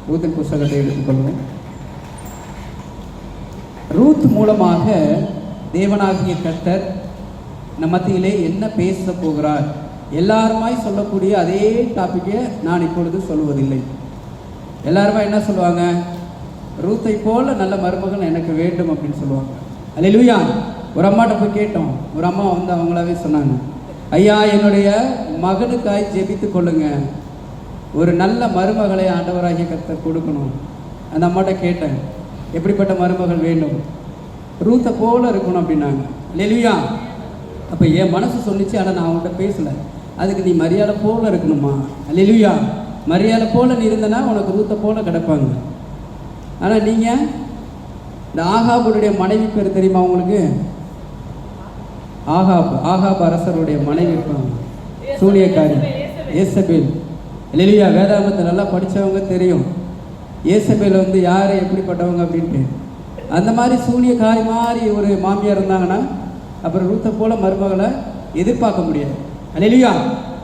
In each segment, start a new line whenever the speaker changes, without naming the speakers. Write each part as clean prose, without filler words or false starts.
ரூத்தின் புஸ்தகத்தை எடுத்துக்கொள்வோம். ரூத் மூலமாக தேவனாகிய கர்த்தர் நம் மத்தியிலே என்ன பேச போகிறார்? எல்லாருமாய் சொல்லக்கூடிய அதே டாப்பிக்கை நான் இப்பொழுது சொல்வதில்லை. எல்லாருமா என்ன சொல்லுவாங்க? ரூத்தை போல நல்ல மருமகன் எனக்கு வேண்டும் அப்படின்னு சொல்லுவாங்க. அல்லேலூயா. ஒரு அம்மாட்ட போய் கேட்டோம். ஒரு அம்மா வந்து அவங்களாவே சொன்னாங்க, ஐயா என்னுடைய மகனுக்காய் ஜெபித்து கொள்ளுங்க, ஒரு நல்ல மருமகளை ஆண்டவராகிய கர்த்தர் கொடுக்கணும். அந்த அம்மாட்ட கேட்டேன், எப்படிப்பட்ட மருமகள் வேண்டும்? ரூத்தை போல இருக்கணும் அப்படின்னாங்க. அல்லேலூயா. அப்போ என் மனசு சொல்லிச்சு, ஆனால் நான் அவங்கள்ட்ட பேசலை. அதுக்கு நீ மரியாதை போல இருக்கணுமா? அல்லேலூயா. மரியாதை போல நீ இருந்தனா உனக்கு ரூத்தை போல கிடப்பாங்க. ஆனால் நீங்கள் இந்த ஆகாபுடைய மனைவி பேர் தெரியுமா உங்களுக்கு? ஆகாப் அரசருடைய மனைவி இருப்பாங்க, சூனியக்காரி ஏசபேல். அல்லேலூயா. வேதாகமத்தை நல்லா படித்தவங்க தெரியும் ஏசபேல் வந்து யார் எப்படிப்பட்டவங்க அப்படின்ட்டு. அந்த மாதிரி சூனியக்காரி மாதிரி ஒரு மாமியார் இருந்தாங்கன்னா அப்புறம் ரூத்தை போல மருமகளை எதிர்பார்க்க முடியாது. அல்லேலூயா.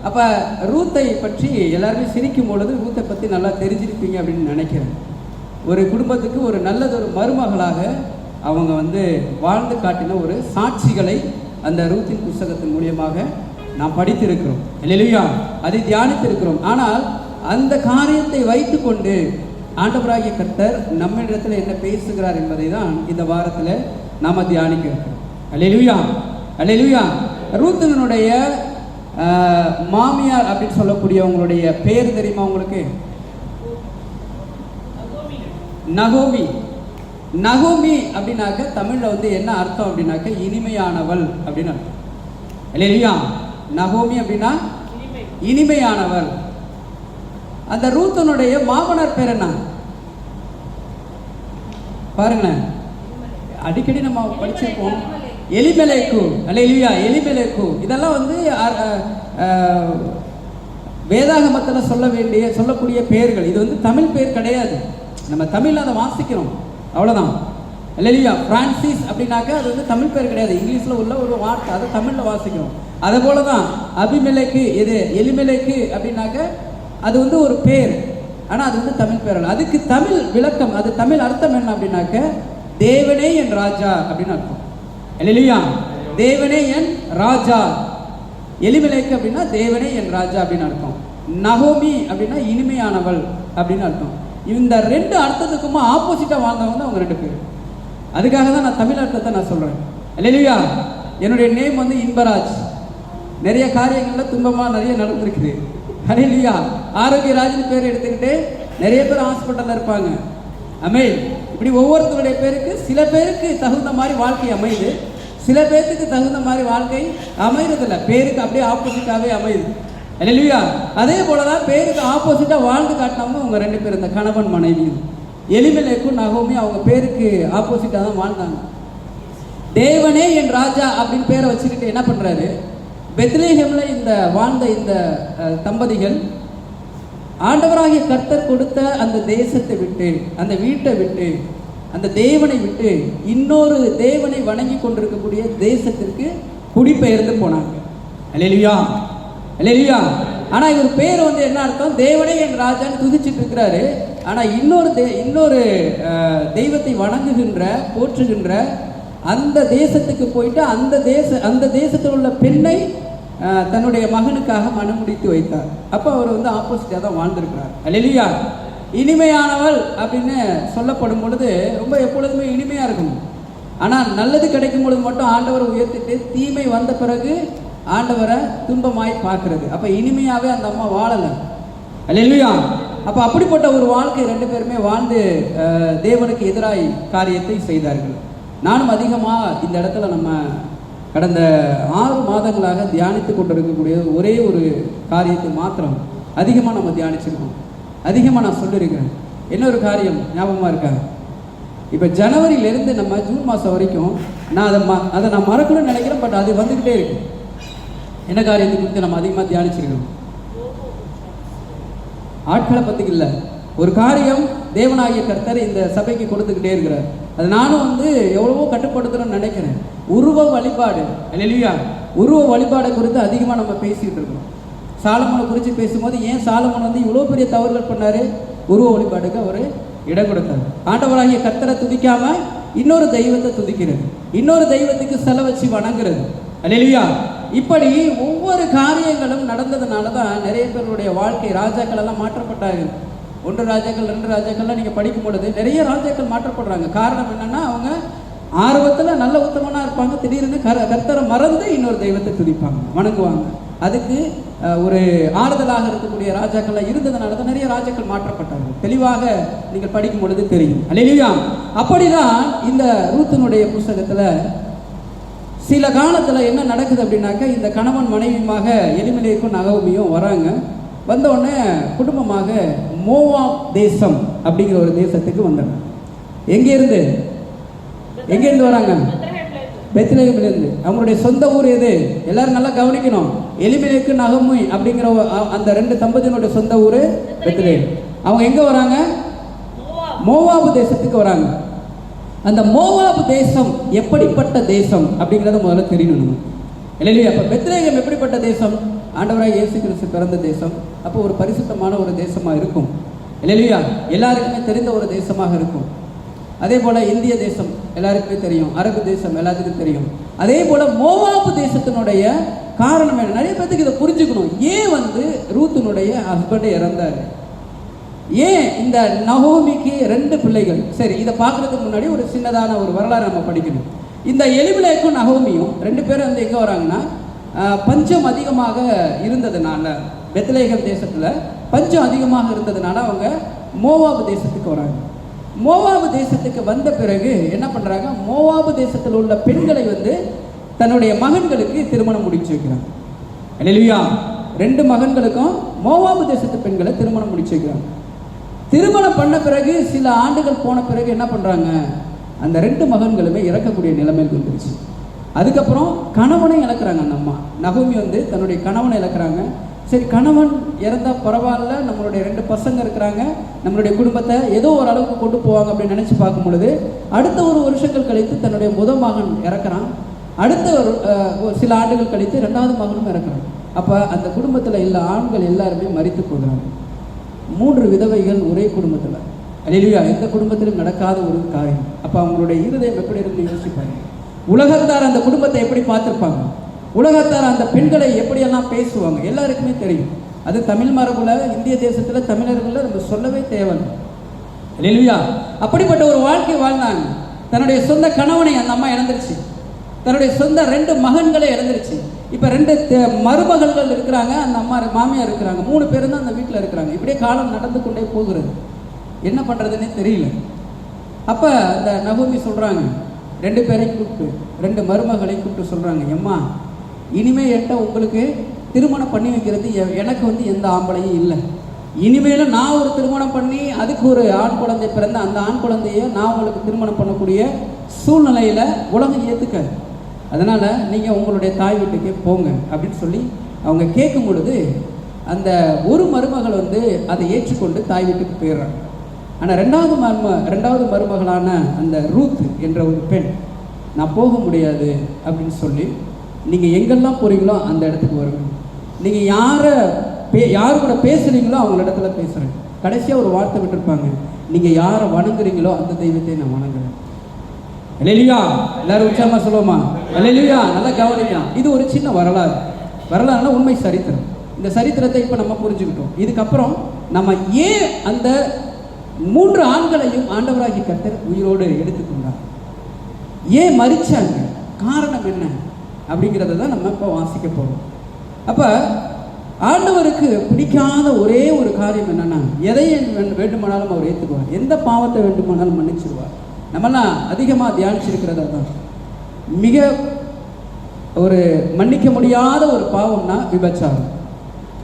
அப்போ ரூத்தை பற்றி எல்லாருமே சிரிக்கும் பொழுது ரூத்தை பற்றி நல்லா தெரிஞ்சிருப்பீங்க அப்படின்னு நினைக்கிறேன். ஒரு குடும்பத்துக்கு ஒரு நல்லதொரு மருமகளாக அவங்க வந்து வாழ்ந்து காட்டின ஒரு சாட்சிகளை அந்த ரூத்தின் புஸ்தகத்தின் மூலியமாக நாம் படித்திருக்கிறோம். அல்லேலூயா. அதை தியானித்திருக்கிறோம். ஆனால் அந்த காரியத்தை வைத்து கொண்டு ஆண்டவராகிய கர்த்தர் நம்மிடத்தில் என்ன பேசுகிறார் என்பதை தான் இந்த வாரத்தில் நாம் தியானிக்க இருக்கிறோம். அல்லேலூயா. அல்லேலூயா. ரூத்தினுடைய மாமியார் அப்படின்னு சொல்லக்கூடியவங்களுடைய பேர் தெரியுமா உங்களுக்கு? நகோமி. நகோமி அப்படின்னாக்க தமிழில் வந்து என்ன அர்த்தம் அப்படின்னாக்க இனிமையானவள் அப்படின்னு அர்த்தம். அல்லேலூயா. நகோமி அப்படின்னா இனிமையானவள். அந்த ரூத்தனுடைய மாமனார் பேர் என்ன பாருங்களேன், அடிக்கடி நம்ம படிச்சிருப்போம். எலிமெலேக்கு. அல்லேலூயா. எலிமெலேக்கு. இதெல்லாம் வந்து வேதாகமத்தில் சொல்லக்கூடிய பெயர்கள். இது வந்து தமிழ் பேர் கிடையாது. நம்ம தமிழில் அதை வாசிக்கிறோம், அவ்வளோதான். அல்லேலூயா. பிரான்சிஸ் அப்படின்னாக்க அது வந்து தமிழ் பேர் கிடையாது, இங்கிலீஷில் உள்ள ஒரு வார்த்தை, அதை தமிழில் வாசிக்கிறோம். அதே போல தான் அபிமெலேக்கு, இது எலிமெலேக்கு அப்படின்னாக்க அது வந்து ஒரு பேர், ஆனால் அது வந்து தமிழ் பேர் அல்ல. அதுக்கு தமிழ் விளக்கம், அது தமிழ் அர்த்தம் என்ன அப்படின்னாக்க தேவனே என் ராஜா அப்படின்னு அர்த்தம். அல்லேலூயா. தேவனே என் ராஜா. எலிமெலேக்கு அப்படின்னா தேவனே என் ராஜா அப்படின்னு அர்த்தம். நகோமி அப்படின்னா இனிமையானவள் அப்படின்னு அர்த்தம். இந்த ரெண்டு அர்த்தத்துக்குமா ஆப்போசிட்டாக வாழ்ந்தவங்க தான் அவங்க ரெண்டு பேர். அதுக்காக தான் நான் தமிழ் அர்த்தத்தை நான் சொல்கிறேன். அல்லேலூயா. என்னுடைய நேம் வந்து இன்பராஜ். நிறைய காரியங்களில் துன்பமாக நிறைய நடந்திருக்குது. அல்லேலூயா. ஆரோக்கியராஜின் பேர் எடுத்துக்கிட்டு நிறைய பேர் ஹாஸ்பிட்டலில் இருப்பாங்க. அமேன். இப்படி ஒவ்வொருத்தருடைய பேருக்கு சில பேருக்கு தகுந்த மாதிரி வாழ்க்கை அமையுது, சில பேருக்கு தகுந்த மாதிரி வாழ்க்கை அமைகிறதில்ல. பேருக்கு அப்படியே ஆப்போசிட்டாகவே அமையுது. அல்லேலூயா. அதே போல தான் பேருக்கு ஆப்போசிட்டாக வாழ்ந்து காட்டினவங்க அவங்க ரெண்டு பேர், இந்த கணவன் மனைவியும். எலிமெலேக்கும் நகோமி அவங்க பேருக்கு ஆப்போசிட்டாக தான் வாழ்ந்தாங்க. தேவனே என் ராஜா அப்படின்னு பேரை வச்சுக்கிட்டு என்ன பண்ணுறாரு, பெத்லெஹேமில் இந்த வாழ்ந்த இந்த தம்பதிகள் ஆண்டவராகிய கர்த்தர் கொடுத்த அந்த தேசத்தை விட்டு, அந்த வீட்டை விட்டு, அந்த தேவனை விட்டு இன்னொரு தேவனை வணங்கி கொண்டிருக்கக்கூடிய தேசத்திற்கு குடிபெயர்ந்து போனாங்க. அல்லேலூயா. அல்லேலூயா. ஆனால் இவர் பேர் வந்து என்ன அர்த்தம்? தேவனே என் ராஜான்னு துதிச்சுட்டு இருக்கிறாரு. ஆனால் இன்னொரு தெய்வத்தை வணங்குகின்ற போற்றுகின்ற அந்த தேசத்துக்கு போயிட்டு அந்த தேசத்தில் உள்ள பெண்ணை தன்னுடைய மகனுக்காக மனமுடித்து வைத்தார். அப்போ அவர் வந்து ஆப்போசிட்டாக தான் வாழ்ந்திருக்கிறார். அல்லேலூயா. இனிமையானவள் அப்படின்னு சொல்லப்படும் பொழுது ரொம்ப எப்பொழுதுமே இனிமையாக இருக்கணும். ஆனால் நல்லது கிடைக்கும் பொழுது மட்டும் ஆண்டவரை உயர்த்திட்டு தீமை வந்த பிறகு ஆண்டவரை துன்பமாய் பார்க்கறது. அப்போ இனிமையாகவே அந்த அம்மா வாழலை. அல்லேலூயா. அப்போ அப்படிப்பட்ட ஒரு வாழ்க்கை ரெண்டு பேருமே வாழ்ந்து தேவனுக்கு எதிராய் காரியத்தை செய்தார்கள். நானும் அதிகமாக இந்த இடத்துல நம்ம கடந்த 6 மாதங்களாக தியானித்து கொண்டிருக்கக்கூடிய ஒரே ஒரு காரியத்தை மாத்திரம் அதிகமாக நம்ம தியானிச்சிருக்கோம். அதிகமாக நான் சொல்லியிருக்கிறேன். என்ன ஒரு காரியம் ஞாபகமாக இருக்கா? இப்போ ஜனவரியிலேருந்து நம்ம ஜூன் மாதம் வரைக்கும் நான் அதை நான் மறக்கணும்னு நினைக்கிறேன். பட் அது வந்துக்கிட்டே இருக்கு. என்ன காரியத்தை குறித்து நம்ம அதிகமாக தியானிச்சிருக்கோம்? ஆட்களை பற்றி இல்லை, ஒரு காரியம் தேவனாகிய கர்த்தர் இந்த சபைக்கு கொடுத்துக்கிட்டே இருக்கிறார். அது நானும் வந்து எவ்வளவோ கட்டுப்படுத்துகிறேன்னு நினைக்கிறேன். உருவ வழிபாடு. அல்லேலூயா. உருவ வழிபாடை குறித்து அதிகமாக நம்ம பேசிக்கிட்டு இருக்கிறோம். சாலமோனை குறித்து பேசும்போது ஏன் சாலமோன் வந்து இவ்வளோ பெரிய தவறுகள் பண்ணார், உருவ வழிபாடுக்கு அவர் இடம் கொடுத்தார். ஆண்டவராகிய கர்த்தரை துதிக்காம இன்னொரு தெய்வத்தை துதிக்கிறது, இன்னொரு தெய்வத்துக்கு செலவு வச்சு வணங்குறது. அல்லேலூயா. இப்படி ஒவ்வொரு காரியங்களும் நடந்ததுனால தான் நிறைய பேருடைய வாழ்க்கை, ராஜாக்கள் எல்லாம் மாற்றப்பட்டார்கள். 1 ராஜாக்கள் 2 ராஜாக்கள்லாம் நீங்கள் படிக்கும் பொழுது நிறைய ராஜாக்கள் மாற்றப்படுறாங்க. காரணம் என்னன்னா, அவங்க ஆர்வத்தில் நல்ல உத்தமனாக இருப்பாங்க, திடீர்னு கர்த்தரை மறந்து இன்னொரு தெய்வத்தை துதிப்பாங்க, வணங்குவாங்க. அதுக்கு ஒரு ஆறுதலாக இருக்கக்கூடிய ராஜாக்கள்லாம் இருந்ததுனால தான் நிறைய ராஜாக்கள் மாற்றப்பட்டார்கள். தெளிவாக நீங்கள் படிக்கும் பொழுது தெரியும். அல்லேலூயா. அப்படிதான் இந்த ரூத்தினுடைய புஸ்தகத்தில் சில காலத்தில் என்ன நடக்குது அப்படின்னாக்க, இந்த கணவன் மனைவியுமாக எலிமெலேக்கும் நகோமியும் வராங்க. வந்தவுடனே குடும்பமாக மோவாப் தேசம் அப்படிங்கிற ஒரு தேசத்துக்கு வந்தாங்க. எங்கேருந்து வராங்க? பெத்லகேமிலிருந்து. அவங்களுடைய சொந்த ஊர் எது? எல்லாரும் நல்லா கவனிக்கணும். எலிமெலேக்கு நகோமி அப்படிங்கிற அந்த 2 தம்பதியினுடைய சொந்த ஊர் பெத்லகேம். அவங்க எங்கே வராங்க? மோவாபு தேசத்துக்கு வராங்க. அந்த மோவாபு தேசம் எப்படிப்பட்ட தேசம் அப்படிங்கிறத முதல்ல தெரியணும் நமக்கு. இல்லையா? அப்போ பெத்லகேம் எப்படிப்பட்ட தேசம்? ஆண்டவராக இயேசு கிறிஸ்து பிறந்த தேசம். அப்போ ஒரு பரிசுத்தமான ஒரு தேசமாக இருக்கும். இல்லையா? எல்லாருக்குமே தெரிந்த ஒரு தேசமாக இருக்கும். அதே போல் இந்திய தேசம் எல்லாருக்குமே தெரியும், அரபு தேசம் எல்லாத்துக்கும் தெரியும். அதே போல் மோவாபு தேசத்தினுடைய காரணம் என்ன? நிறைய பேருக்கு இதை புரிஞ்சுக்கணும். ஏன் ரூத்தினுடைய ஹஸ்பண்ட் இறந்தார்? ஏன் இந்த நகோமிக்கு 2 பிள்ளைகள்? சரி, இதை பார்க்கறதுக்கு முன்னாடி ஒரு சின்னதான ஒரு வரலாறு நம்ம படிக்கணும். இந்த எலிமெலேக்கும் நகோமியும் 2 பேரும் எங்கே வராங்கன்னா, பஞ்சம் அதிகமாக இருந்ததுனால, பெத்லகேம் தேசத்தில் பஞ்சம் அதிகமாக இருந்ததுனால அவங்க மோவாபு தேசத்துக்கு வராங்க. மோவாபு தேசத்துக்கு வந்த பிறகு என்ன பண்ணுறாங்க? மோவாபு தேசத்தில் உள்ள பெண்களை தன்னுடைய மகன்களுக்கு திருமணம் முடிச்சு வைக்கிறாங்க. அல்லேலூயா. 2 மகன்களுக்கும் மோவாபு தேசத்து பெண்களை திருமணம் முடிச்சு வைக்கிறாங்க. திருமணம் பண்ண பிறகு சில ஆண்டுகள் போன பிறகு என்ன பண்ணுறாங்க? அந்த 2 மகன்களுமே இறக்கக்கூடிய நிலைமைக்கு வந்துருச்சு. அதுக்கப்புறம் கணவனை இழக்கிறாங்க. அந்த அம்மா நகோமி தன்னுடைய கணவனை இழக்கிறாங்க. சரி, கணவன் இறந்தால் பரவாயில்ல, நம்மளுடைய 2 பசங்க இருக்கிறாங்க, நம்மளுடைய குடும்பத்தை ஏதோ ஒரு அளவுக்கு கொண்டு போவாங்க அப்படின்னு நினச்சி பார்க்கும் பொழுது, அடுத்த ஒரு வருஷங்கள் கழித்து தன்னுடைய முதல் மகன் இறக்குறான். அடுத்த ஒரு சில ஆண்டுகள் கழித்து 2வது மகனும் இறக்குறான். அப்போ அந்த குடும்பத்தில் உள்ள ஆண்கள் எல்லாருமே மரித்து போகிறாங்க. 3 விதவைகள் ஒரே குடும்பத்தில். அல்லேலூயா. எந்த குடும்பத்திலும் நடக்காத ஒரு காரியம். அப்போ அவங்களுடைய இருதயம் எப்படி இருந்து யோசிப்பாங்க? உலகத்தார் அந்த குடும்பத்தை எப்படி பார்த்துருப்பாங்க? உலகத்தார் அந்த பெண்களை எப்படியெல்லாம் பேசுவாங்க? எல்லாருக்குமே தெரியும். அது தமிழ் மரபுல, இந்திய தேசத்தில் தமிழர்கள் நம்ம சொல்லவே தேவையில்லை. அல்லேலூயா. அப்படிப்பட்ட ஒரு வாழ்க்கை வாழ்ந்தாங்க. தன்னுடைய சொந்த கணவனை அந்த அம்மா இழந்துருச்சு, தன்னுடைய சொந்த 2 மகன்களை இழந்துருச்சு. இப்போ 2 மருமகள்கள் இருக்கிறாங்க, அந்த அம்மா மாமியார் இருக்கிறாங்க, 3 பேரும் தான் அந்த வீட்டில் இருக்கிறாங்க. இப்படியே காலம் நடந்து கொண்டே போகிறது. என்ன பண்ணுறதுன்னே தெரியல. அப்போ அந்த நகோமி சொல்கிறாங்க, 2 பேரையும் கூப்பிட்டு, 2 மருமகளையும் கூப்பிட்டு சொல்கிறாங்க, எம்மா, இனிமேல் என்கிட்ட உங்களுக்கு திருமணம் பண்ணி வைக்கிறது எனக்கு எந்த ஆம்பளையும் இல்லை. இனிமேலும் நான் ஒரு திருமணம் பண்ணி அதுக்கு ஒரு ஆண் குழந்தை பிறந்த அந்த ஆண் குழந்தைய நான் உங்களுக்கு திருமணம் பண்ணக்கூடிய சூழ்நிலையில் உலகம் ஏற்றுக்காது. அதனால் நீங்கள் உங்களுடைய தாய் வீட்டுக்கே போங்க அப்படின்னு சொல்லி அவங்க கேட்கும் பொழுது, அந்த ஒரு மருமகள் அதை ஏற்றுக்கொண்டு தாய் வீட்டுக்கு போயிடுறாங்க. ஆனால் 2வது மருமகளான அந்த ரூத் என்ற ஒரு பெண், நான் போக முடியாது அப்படின்னு சொல்லி, நீங்கள் எங்கெல்லாம் போகிறீங்களோ அந்த இடத்துக்கு வருவீங்க, நீங்கள் யார் கூட பேசுகிறீங்களோ அவங்க இடத்துல பேசுகிறேன். கடைசியாக ஒரு வார்த்தை விட்டுருப்பாங்க, நீங்கள் யாரை வணங்குறீங்களோ அந்த தெய்வத்தை நான் வணங்குறேன். அல்லேலூயா. எல்லாரும் உற்சாகமாக சொல்லுவோமா? அல்லேலூயா. நல்லா கவனிக்கலாம். இது ஒரு சின்ன வரலாறுனா உண்மை சரித்திரம். இந்த சரித்திரத்தை இப்போ நம்ம புரிஞ்சுக்கிட்டோம். இதுக்கப்புறம் நம்ம ஏன் அந்த 3 ஆண்களையும் ஆண்டவராகிய கர்த்தர் உயிரோடு எடுத்துக்கொண்டார், ஏன் மரிச்சாங்க, காரணம் என்ன அப்படிங்கிறத தான் நம்ம இப்போ வாசிக்க போகிறோம். அப்போ ஆண்டவருக்கு பிடிக்காத ஒரே ஒரு காரியம் என்னென்னா, எதையே வேண்டுமானாலும் அவர் ஏற்றுக்குவார், எந்த பாவத்தை வேண்டுமானாலும் மன்னிச்சிடுவார். நம்மளாம் அதிகமாக தியானிச்சிருக்கிறதா தான் மிக ஒரு மன்னிக்க முடியாத ஒரு பாவம்னா விபச்சாரம்.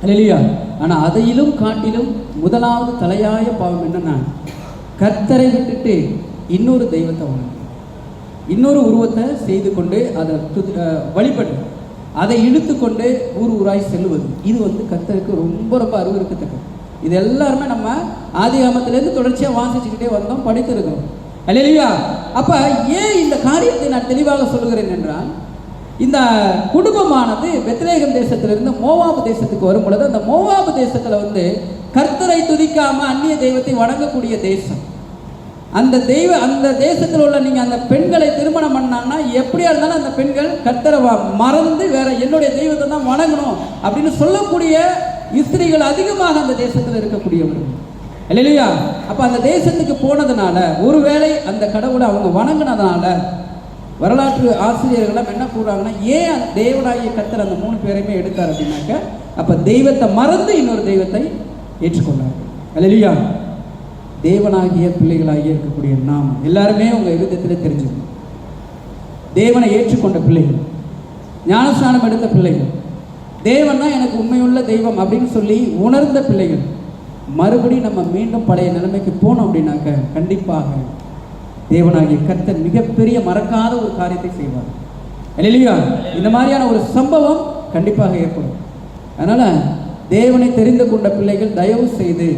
அல்லேலூயா. ஆனால் அதையிலும் காட்டிலும் முதலாவது தலையாய பாவம் என்னன்னா, கர்த்தரை விட்டுட்டு இன்னொரு தெய்வத்தை வணங்கு, இன்னொரு உருவத்தை செய்து கொண்டு அதை வழிபட்டு அதை இழுத்து கொண்டு ஊராய் செல்லுவது. இது கர்த்தருக்கு ரொம்ப ரொம்ப அருவருக்கத்தக்கது. இது எல்லாருமே நம்ம ஆதிகாமத்திலேருந்து தொடர்ச்சியாக வாசிச்சுக்கிட்டே வந்தோம், படித்திருக்கிறோம். அல்லேலூயா. அப்போ ஏன் இந்த காரியத்தை நான் தெளிவாக சொல்லுகிறேன் என்றால், இந்த குடும்பமானது பெத்லகேம் தேசத்திலிருந்து மோவாபு தேசத்துக்கு வரும் பொழுது, அந்த மோவாபு தேசத்தில் கர்த்தரை துதிக்காம அந்நிய தெய்வத்தை வணங்கக்கூடிய தேசம். அந்த தேசத்தில் உள்ள நீங்க அந்த பெண்களை திருமணம் பண்ணாங்கன்னா எப்படியா இருந்தாலும் அந்த பெண்கள் கர்த்தரை மறந்து வேற என்னுடைய தெய்வத்தை தான் வணங்கணும் அப்படின்னு சொல்லக்கூடிய ஸ்திரீகள் அதிகமாக அந்த தேசத்தில் இருக்கக்கூடியவர்கள் இல்லையா? அப்ப அந்த தேசத்துக்கு போனதுனால ஒருவேளை அந்த கடவுளை அவங்க வணங்கினதுனால வரலாற்று ஆசிரியர்கள் என்ன கூறாங்கன்னா, ஏன் தேவனாகிய கர்த்தர் அந்த 3 பேரையுமே எடுத்தார் அப்படின்னாக்க, அப்ப தெய்வத்தை மறந்து இன்னொரு தெய்வத்தை ஏற்றுக்கொண்டார். அல்லேலூயா. தேவனாகிய பிள்ளைகளாகிய இருக்கக்கூடிய நாம் எல்லாருமே உங்க இருதயத்தில் தெரிஞ்சுக்கணும். தேவனை ஏற்றுக்கொண்ட பிள்ளைகள், ஞானஸ்நானம் எடுத்த பிள்ளைகள், தேவன் தான் எனக்கு உண்மையுள்ள தெய்வம் அப்படின்னு சொல்லி உணர்ந்த பிள்ளைகள், மறுபடியும் நம்ம மீண்டும் பழைய நிலைமைக்கு போனோம் அப்படின்னாக்க கண்டிப்பாக தேவனாகிய கர்த்தர் மிகப்பெரிய மறக்காத ஒரு காரியத்தை செய்வார். அல்லேலூயா. இந்த மாதிரியான ஒரு சம்பவம் கண்டிப்பாக ஏற்படும். அதனால தேவனை தெரிந்து கொண்ட பிள்ளைகள் தயவு செய்து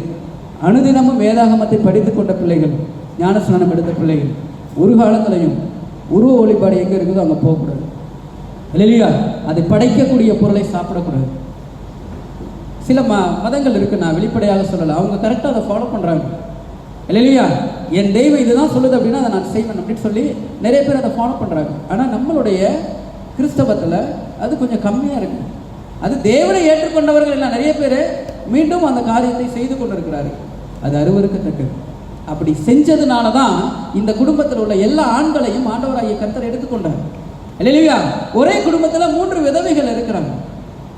அனுதினமும் வேதாகமத்தை படித்து கொண்ட பிள்ளைகள், ஞானஸ்நானம் எடுத்த பிள்ளைகள் ஒரு காலத்திலையும் உருவ வழிபாடு எங்கே இருக்குதோ அங்கே போகக்கூடாது. அல்லேலூயா. அதை படைக்கக்கூடிய பொருளை சாப்பிடக்கூடாது. சில மதங்கள் இருக்கு, நான் வெளிப்படையாக சொல்லலை, அவங்க கரெக்டாக அதை ஃபாலோ பண்ணுறாங்க. அல்லேலூயா. என் தெய்வம் இதுதான் சொல்லுது அப்படின்னா அதை நான் செய்வேன் அப்படின்னு சொல்லி நிறைய பேர் அதை ஃபாலோ பண்ணுறாங்க. ஆனால் நம்மளுடைய கிறிஸ்தவத்தில் அது கொஞ்சம் கம்மியாக இருக்குது. அது தேவனை ஏற்றுக்கொண்டவர்கள் இல்லை, நிறைய பேர் மீண்டும் அந்த காரியத்தை செய்து கொண்டிருக்கிறார்கள். அது அருவருக்கத்தக்கது. அப்படி செஞ்சதுனால தான் இந்த குடும்பத்தில் உள்ள எல்லா ஆண்களையும் ஆண்டவராகிய கர்த்தர் எடுத்துக்கொண்டார். அல்லேலூயா. ஒரே குடும்பத்தில் 3 விதவைகள் இருக்கிறாங்க.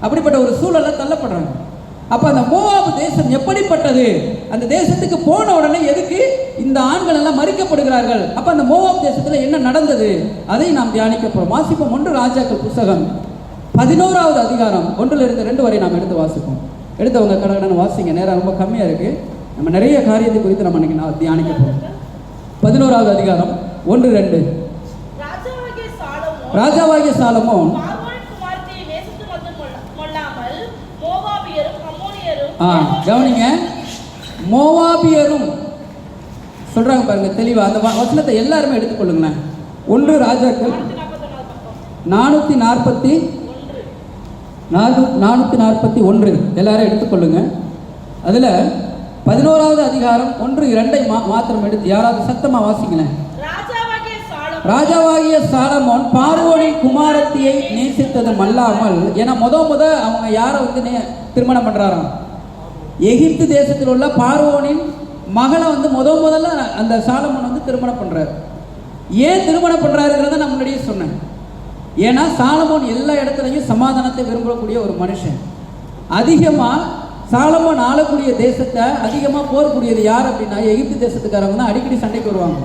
அப்படிப்பட்ட ஒரு சூழலை தள்ளப்படுறாங்க. அப்ப அந்த மோவாபு தேசம் எப்படிப்பட்டது? அந்த தேசத்துக்கு போன உடனே எதுக்கு இந்த ஆண்கள் எல்லாம் மறிக்கப்படுகிறார்கள்? அப்ப அந்த மோவாபு தேசத்துல என்ன நடந்தது அதை நாம் தியானிக்க போறோம். வாசிப்போம். 1 ராஜாக்கள் புத்தகம் 11வது அதிகாரம் 1-2 வரை நாம் எடுத்து வாசிப்போம். எடுத்தவங்க கடகடன்னு வாசிங்க, நேரம் ரொம்ப கம்மியா இருக்கு. நம்ம நிறைய காரியத்தை குறித்து நம்ம இன்னைக்கு தியானிக்க போறோம். 11வது அதிகாரம் 1-2. ராஜாவாகிய சாலமோன் கவனிங்க, மோவாபியரும் சொல்றாங்க பாருங்க தெளிவா. அந்த வசனத்தை எல்லாருமே எடுத்துக்கொள்ளுங்களேன். 1 ராஜாக்கள் 441 எல்லாரும் எடுத்துக்கொள்ளுங்க. அதுல 11வது அதிகாரம் 1-2 மாத்திரம் எடுத்து யாராவது சத்தமா வாசிங்களேன். ராஜாவாகிய சாலமோன் பார்வோனின் குமாரத்தியை நேசித்ததும் அல்லாமல், ஏன்னா முத அவங்க யாரை திருமணம் பண்றாராம்? எகிப்து தேசத்தில் உள்ள பார்வோனின் மகளை முதல்ல அந்த சாலமோன் திருமணம் பண்றாரு. ஏன் திருமணம் பண்றாருங்கிறத நான் முன்னாடியே சொன்னேன். ஏன்னா சாலமோன் எல்லா இடத்துலையும் சமாதானத்தை விரும்பக்கூடிய ஒரு மனுஷன். அதிகமா சாலமோன் ஆளக்கூடிய தேசத்தை அதிகமா போர்க்கூடியது யார் அப்படின்னா எகிப்து தேசத்துக்காரங்க தான் அடிக்கடி சண்டைக்கு வருவாங்க.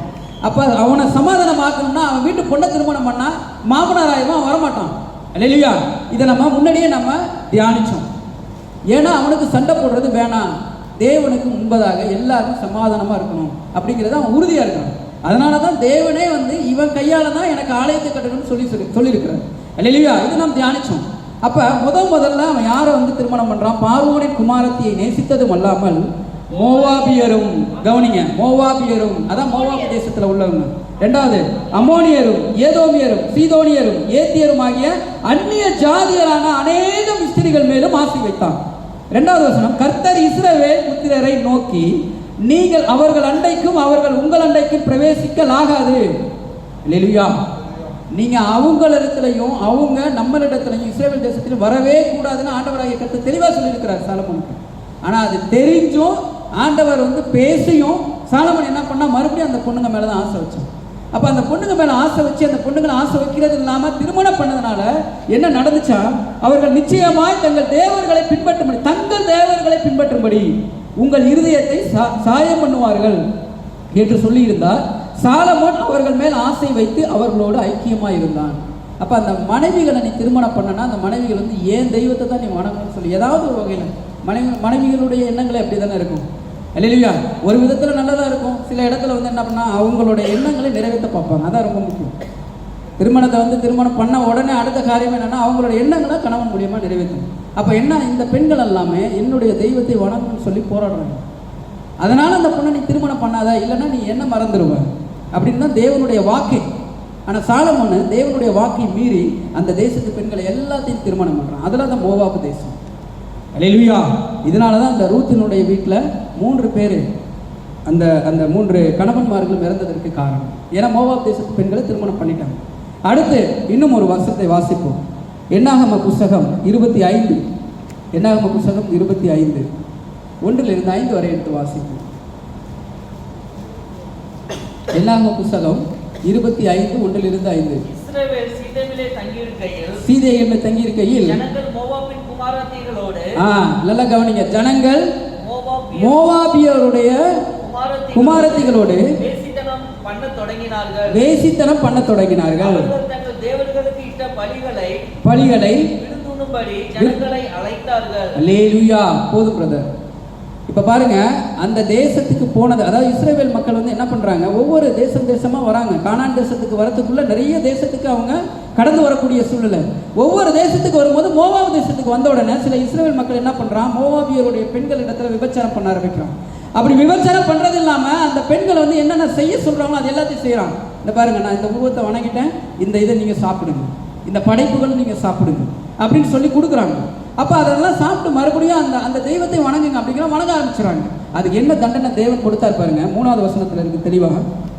அப்ப அவனை சமாதானமாக்கணும்னா அவன் வீட்டு பொண்ணை திருமணம் பண்ணா மாமனார் ஆயிரம் வரமாட்டான். அல்லேலூயா. இதை நம்ம முன்னாடியே நம்ம தியானிச்சோம். ஏன்னா அவனுக்கு சண்டை போடுறது வேணாம், தேவனுக்கு முன்பதாக எல்லாரும் சமாதானமா இருக்கணும் அப்படிங்கிறது அவன் உறுதியா இருக்கான். அதனாலதான் தேவனே இவன் கையால தான் எனக்கு ஆலயத்தை கட்டணும்னு சொல்லியிருக்கிறார். அல்லேலூயா. இது நாம் தியானிச்சோம். அப்ப முதல்ல அவன் யாரை திருமணம் பண்றான்? பார்வோனின் குமாரத்தியை நேசித்ததும் அல்லாமல் மோவாபியரும், கவனிங்க, மோவாபியரும் அதான் மோவாபு தேசத்துல உள்ளவங்க. 2வது அம்மோனியரும் ஏதோமியரும் சீதோனியரும் ஏத்தியரும் ஆகிய அந்நிய ஜாதியரான அநேகம் ஸ்திரீகள் மேலும் ஆசை வைத்தான். 2வது வசனம், கர்த்தர் இஸ்ரவேல் புத்திரரை நோக்கி, நீங்கள் அவர்கள் அண்டைக்கும் அவர்கள் உங்கள் அண்டைக்கும் பிரவேசிக்கலாகாது. அல்லேலூயா. நீங்க அவங்களிடத்திலையும் அவங்க நம்மளிடத்திலையும் இஸ்ரவேல் தேசத்தில் வரவே கூடாதுன்னு ஆண்டவராகிய கர்த்தர் தெளிவா சொல்லியிருக்கிறார் சாலமோனுக்கு. ஆனா அது தெரிஞ்சும் ஆண்டவர் பேசியும் சாலமோன் என்ன பண்ணா மறுபடியும் அந்த பொண்ணுங்க மேலதான் ஆசை வச்சான். அப்ப அந்த பொண்ணுங்க மேல ஆசை வச்சு அந்த பொண்ணுங்களை ஆசை வைக்கிறது இல்லாம திருமணம் பண்ணதுனால என்ன நடந்துச்சா, அவர்கள் நிச்சயமாய் தங்கள் தேவர்களை பின்பற்றும்படி உங்கள் இருதயத்தை சாயம் பண்ணுவார்கள் என்று சொல்லி இருந்தார். சாலமோன் அவர்கள் மேல் ஆசை வைத்து அவர்களோடு ஐக்கியமா இருந்தான். அப்ப அந்த மனைவிகளை நீ திருமணம் பண்ணனா அந்த மனைவிகள் ஏன் தெய்வத்தை தான் நீ வணங்கணும்னு சொல்லி ஏதாவது ஒரு வகையில மனைவிகளுடைய எண்ணங்களே அப்படி தானே இருக்கும். அல்லேலூயா. ஒரு விதத்துல நல்லதா இருக்கும், சில இடத்துல என்ன பண்ணா அவங்களுடைய எண்ணங்களை நிறைவேற்ற பார்ப்பாங்க. அதான் ரொம்ப முக்கியம். திருமணத்தை திருமணம் பண்ண உடனே அடுத்த காரியம் என்னன்னா அவங்களோட எண்ணங்களை கணவன் மூலியமா நிறைவேற்றணும். அப்ப என்ன, இந்த பெண்கள் எல்லாமே என்னுடைய தெய்வத்தை வணங்கணும்னு சொல்லி போராடுறாங்க. அதனால அந்த பொண்ணை நீ திருமணம் பண்ணாத, இல்லைன்னா நீ என்ன மறந்துடுவ அப்படின்னு தான் தேவனுடைய வாக்கு. ஆனா சாலமோன் தேவனுடைய வாக்கை மீறி அந்த தேசத்து பெண்களை எல்லாத்தையும் திருமணம் பண்றான். அதுல அந்த மோவாபு தேசம். அல்லேலூயா. இதனால தான் அந்த ரூத்தினுடைய வீட்டில் 3 பேர் அந்த அந்த 3 கணவன்மார்களும் இறந்ததற்கு காரணம். ஏன்னா மோவாப் தேசத்து பெண்களை திருமணம் பண்ணிட்டாங்க. அடுத்து இன்னும் ஒரு வசனத்தை வாசிப்போம். என்னாகம புஸ்தகம் 25. என்னாகம புஸ்தகம் 25 1 5 வரை எடுத்து வாசிப்போம். என்னாகம புஸ்தகம் 25 1 5.
இஸ்ரவேல் சீதேமிலே தங்கியிருக்கையில்
சீதேமிலே தங்கியிருக்கையில்
ஜனங்கள் மோவாபின் குமாரத்திகளோடு
நல்லா கவனிங்க, ஜனங்கள் மோவாபியருடைய குமாரத்திகளோடு
வேசித்தனம் பண்ண தொடங்கினார்கள். தங்கள் தேவர்களுக்கு இட்ட பலிகளை விருந்துண்ணும்படி ஜனங்களை அழைத்தார்கள்.
அல்லேலூயா. போதும் பிரதர். இப்ப பாருங்க, அந்த தேசத்துக்கு போனது, அதாவது இஸ்ரவேல் மக்கள் வந்து என்ன பண்றாங்க, ஒவ்வொரு தேசமா வராங்க. கானான் தேசத்துக்கு வரத்துக்குள்ள நிறைய தேசத்துக்கு அவங்க கடந்து வரக்கூடிய சூழ்நிலை. ஒவ்வொரு தேசத்துக்கு வரும்போது மோவாப் தேசத்துக்கு வந்த உடனே சில இஸ்ரவேல் மக்கள் என்ன பண்றான், மோவாபியருடைய பெண்கள் இடத்துல விபச்சாரம் பண்ண ஆரம்பிக்கிறான். அப்படி விபச்சாரம் பண்றது இல்லாம அந்த பெண்கள் வந்து என்னென்ன செய்ய சொல்றாங்களோ அது எல்லாத்தையும் செய்யறாங்க. இந்த பாருங்க, நான் இந்த உருவத்தை வணங்கிட்டேன், இந்த இதை நீங்க சாப்பிடுங்க, இந்த படைப்புகள் நீங்க சாப்பிடுங்க அப்படின்னு சொல்லி கொடுக்குறாங்க. அப்ப அதெல்லாம் சாப்பிட்டு மறுபடியும் அந்த அந்த தெய்வத்தை வணங்குங்க அப்படிங்கிற வணங்க ஆரம்பிச்சுறாங்க. அதுக்கு என்ன தண்டனை தேவன் கொடுத்தாரு பாருங்க, 3வது வசனத்துல இருக்கு தெளிவாக.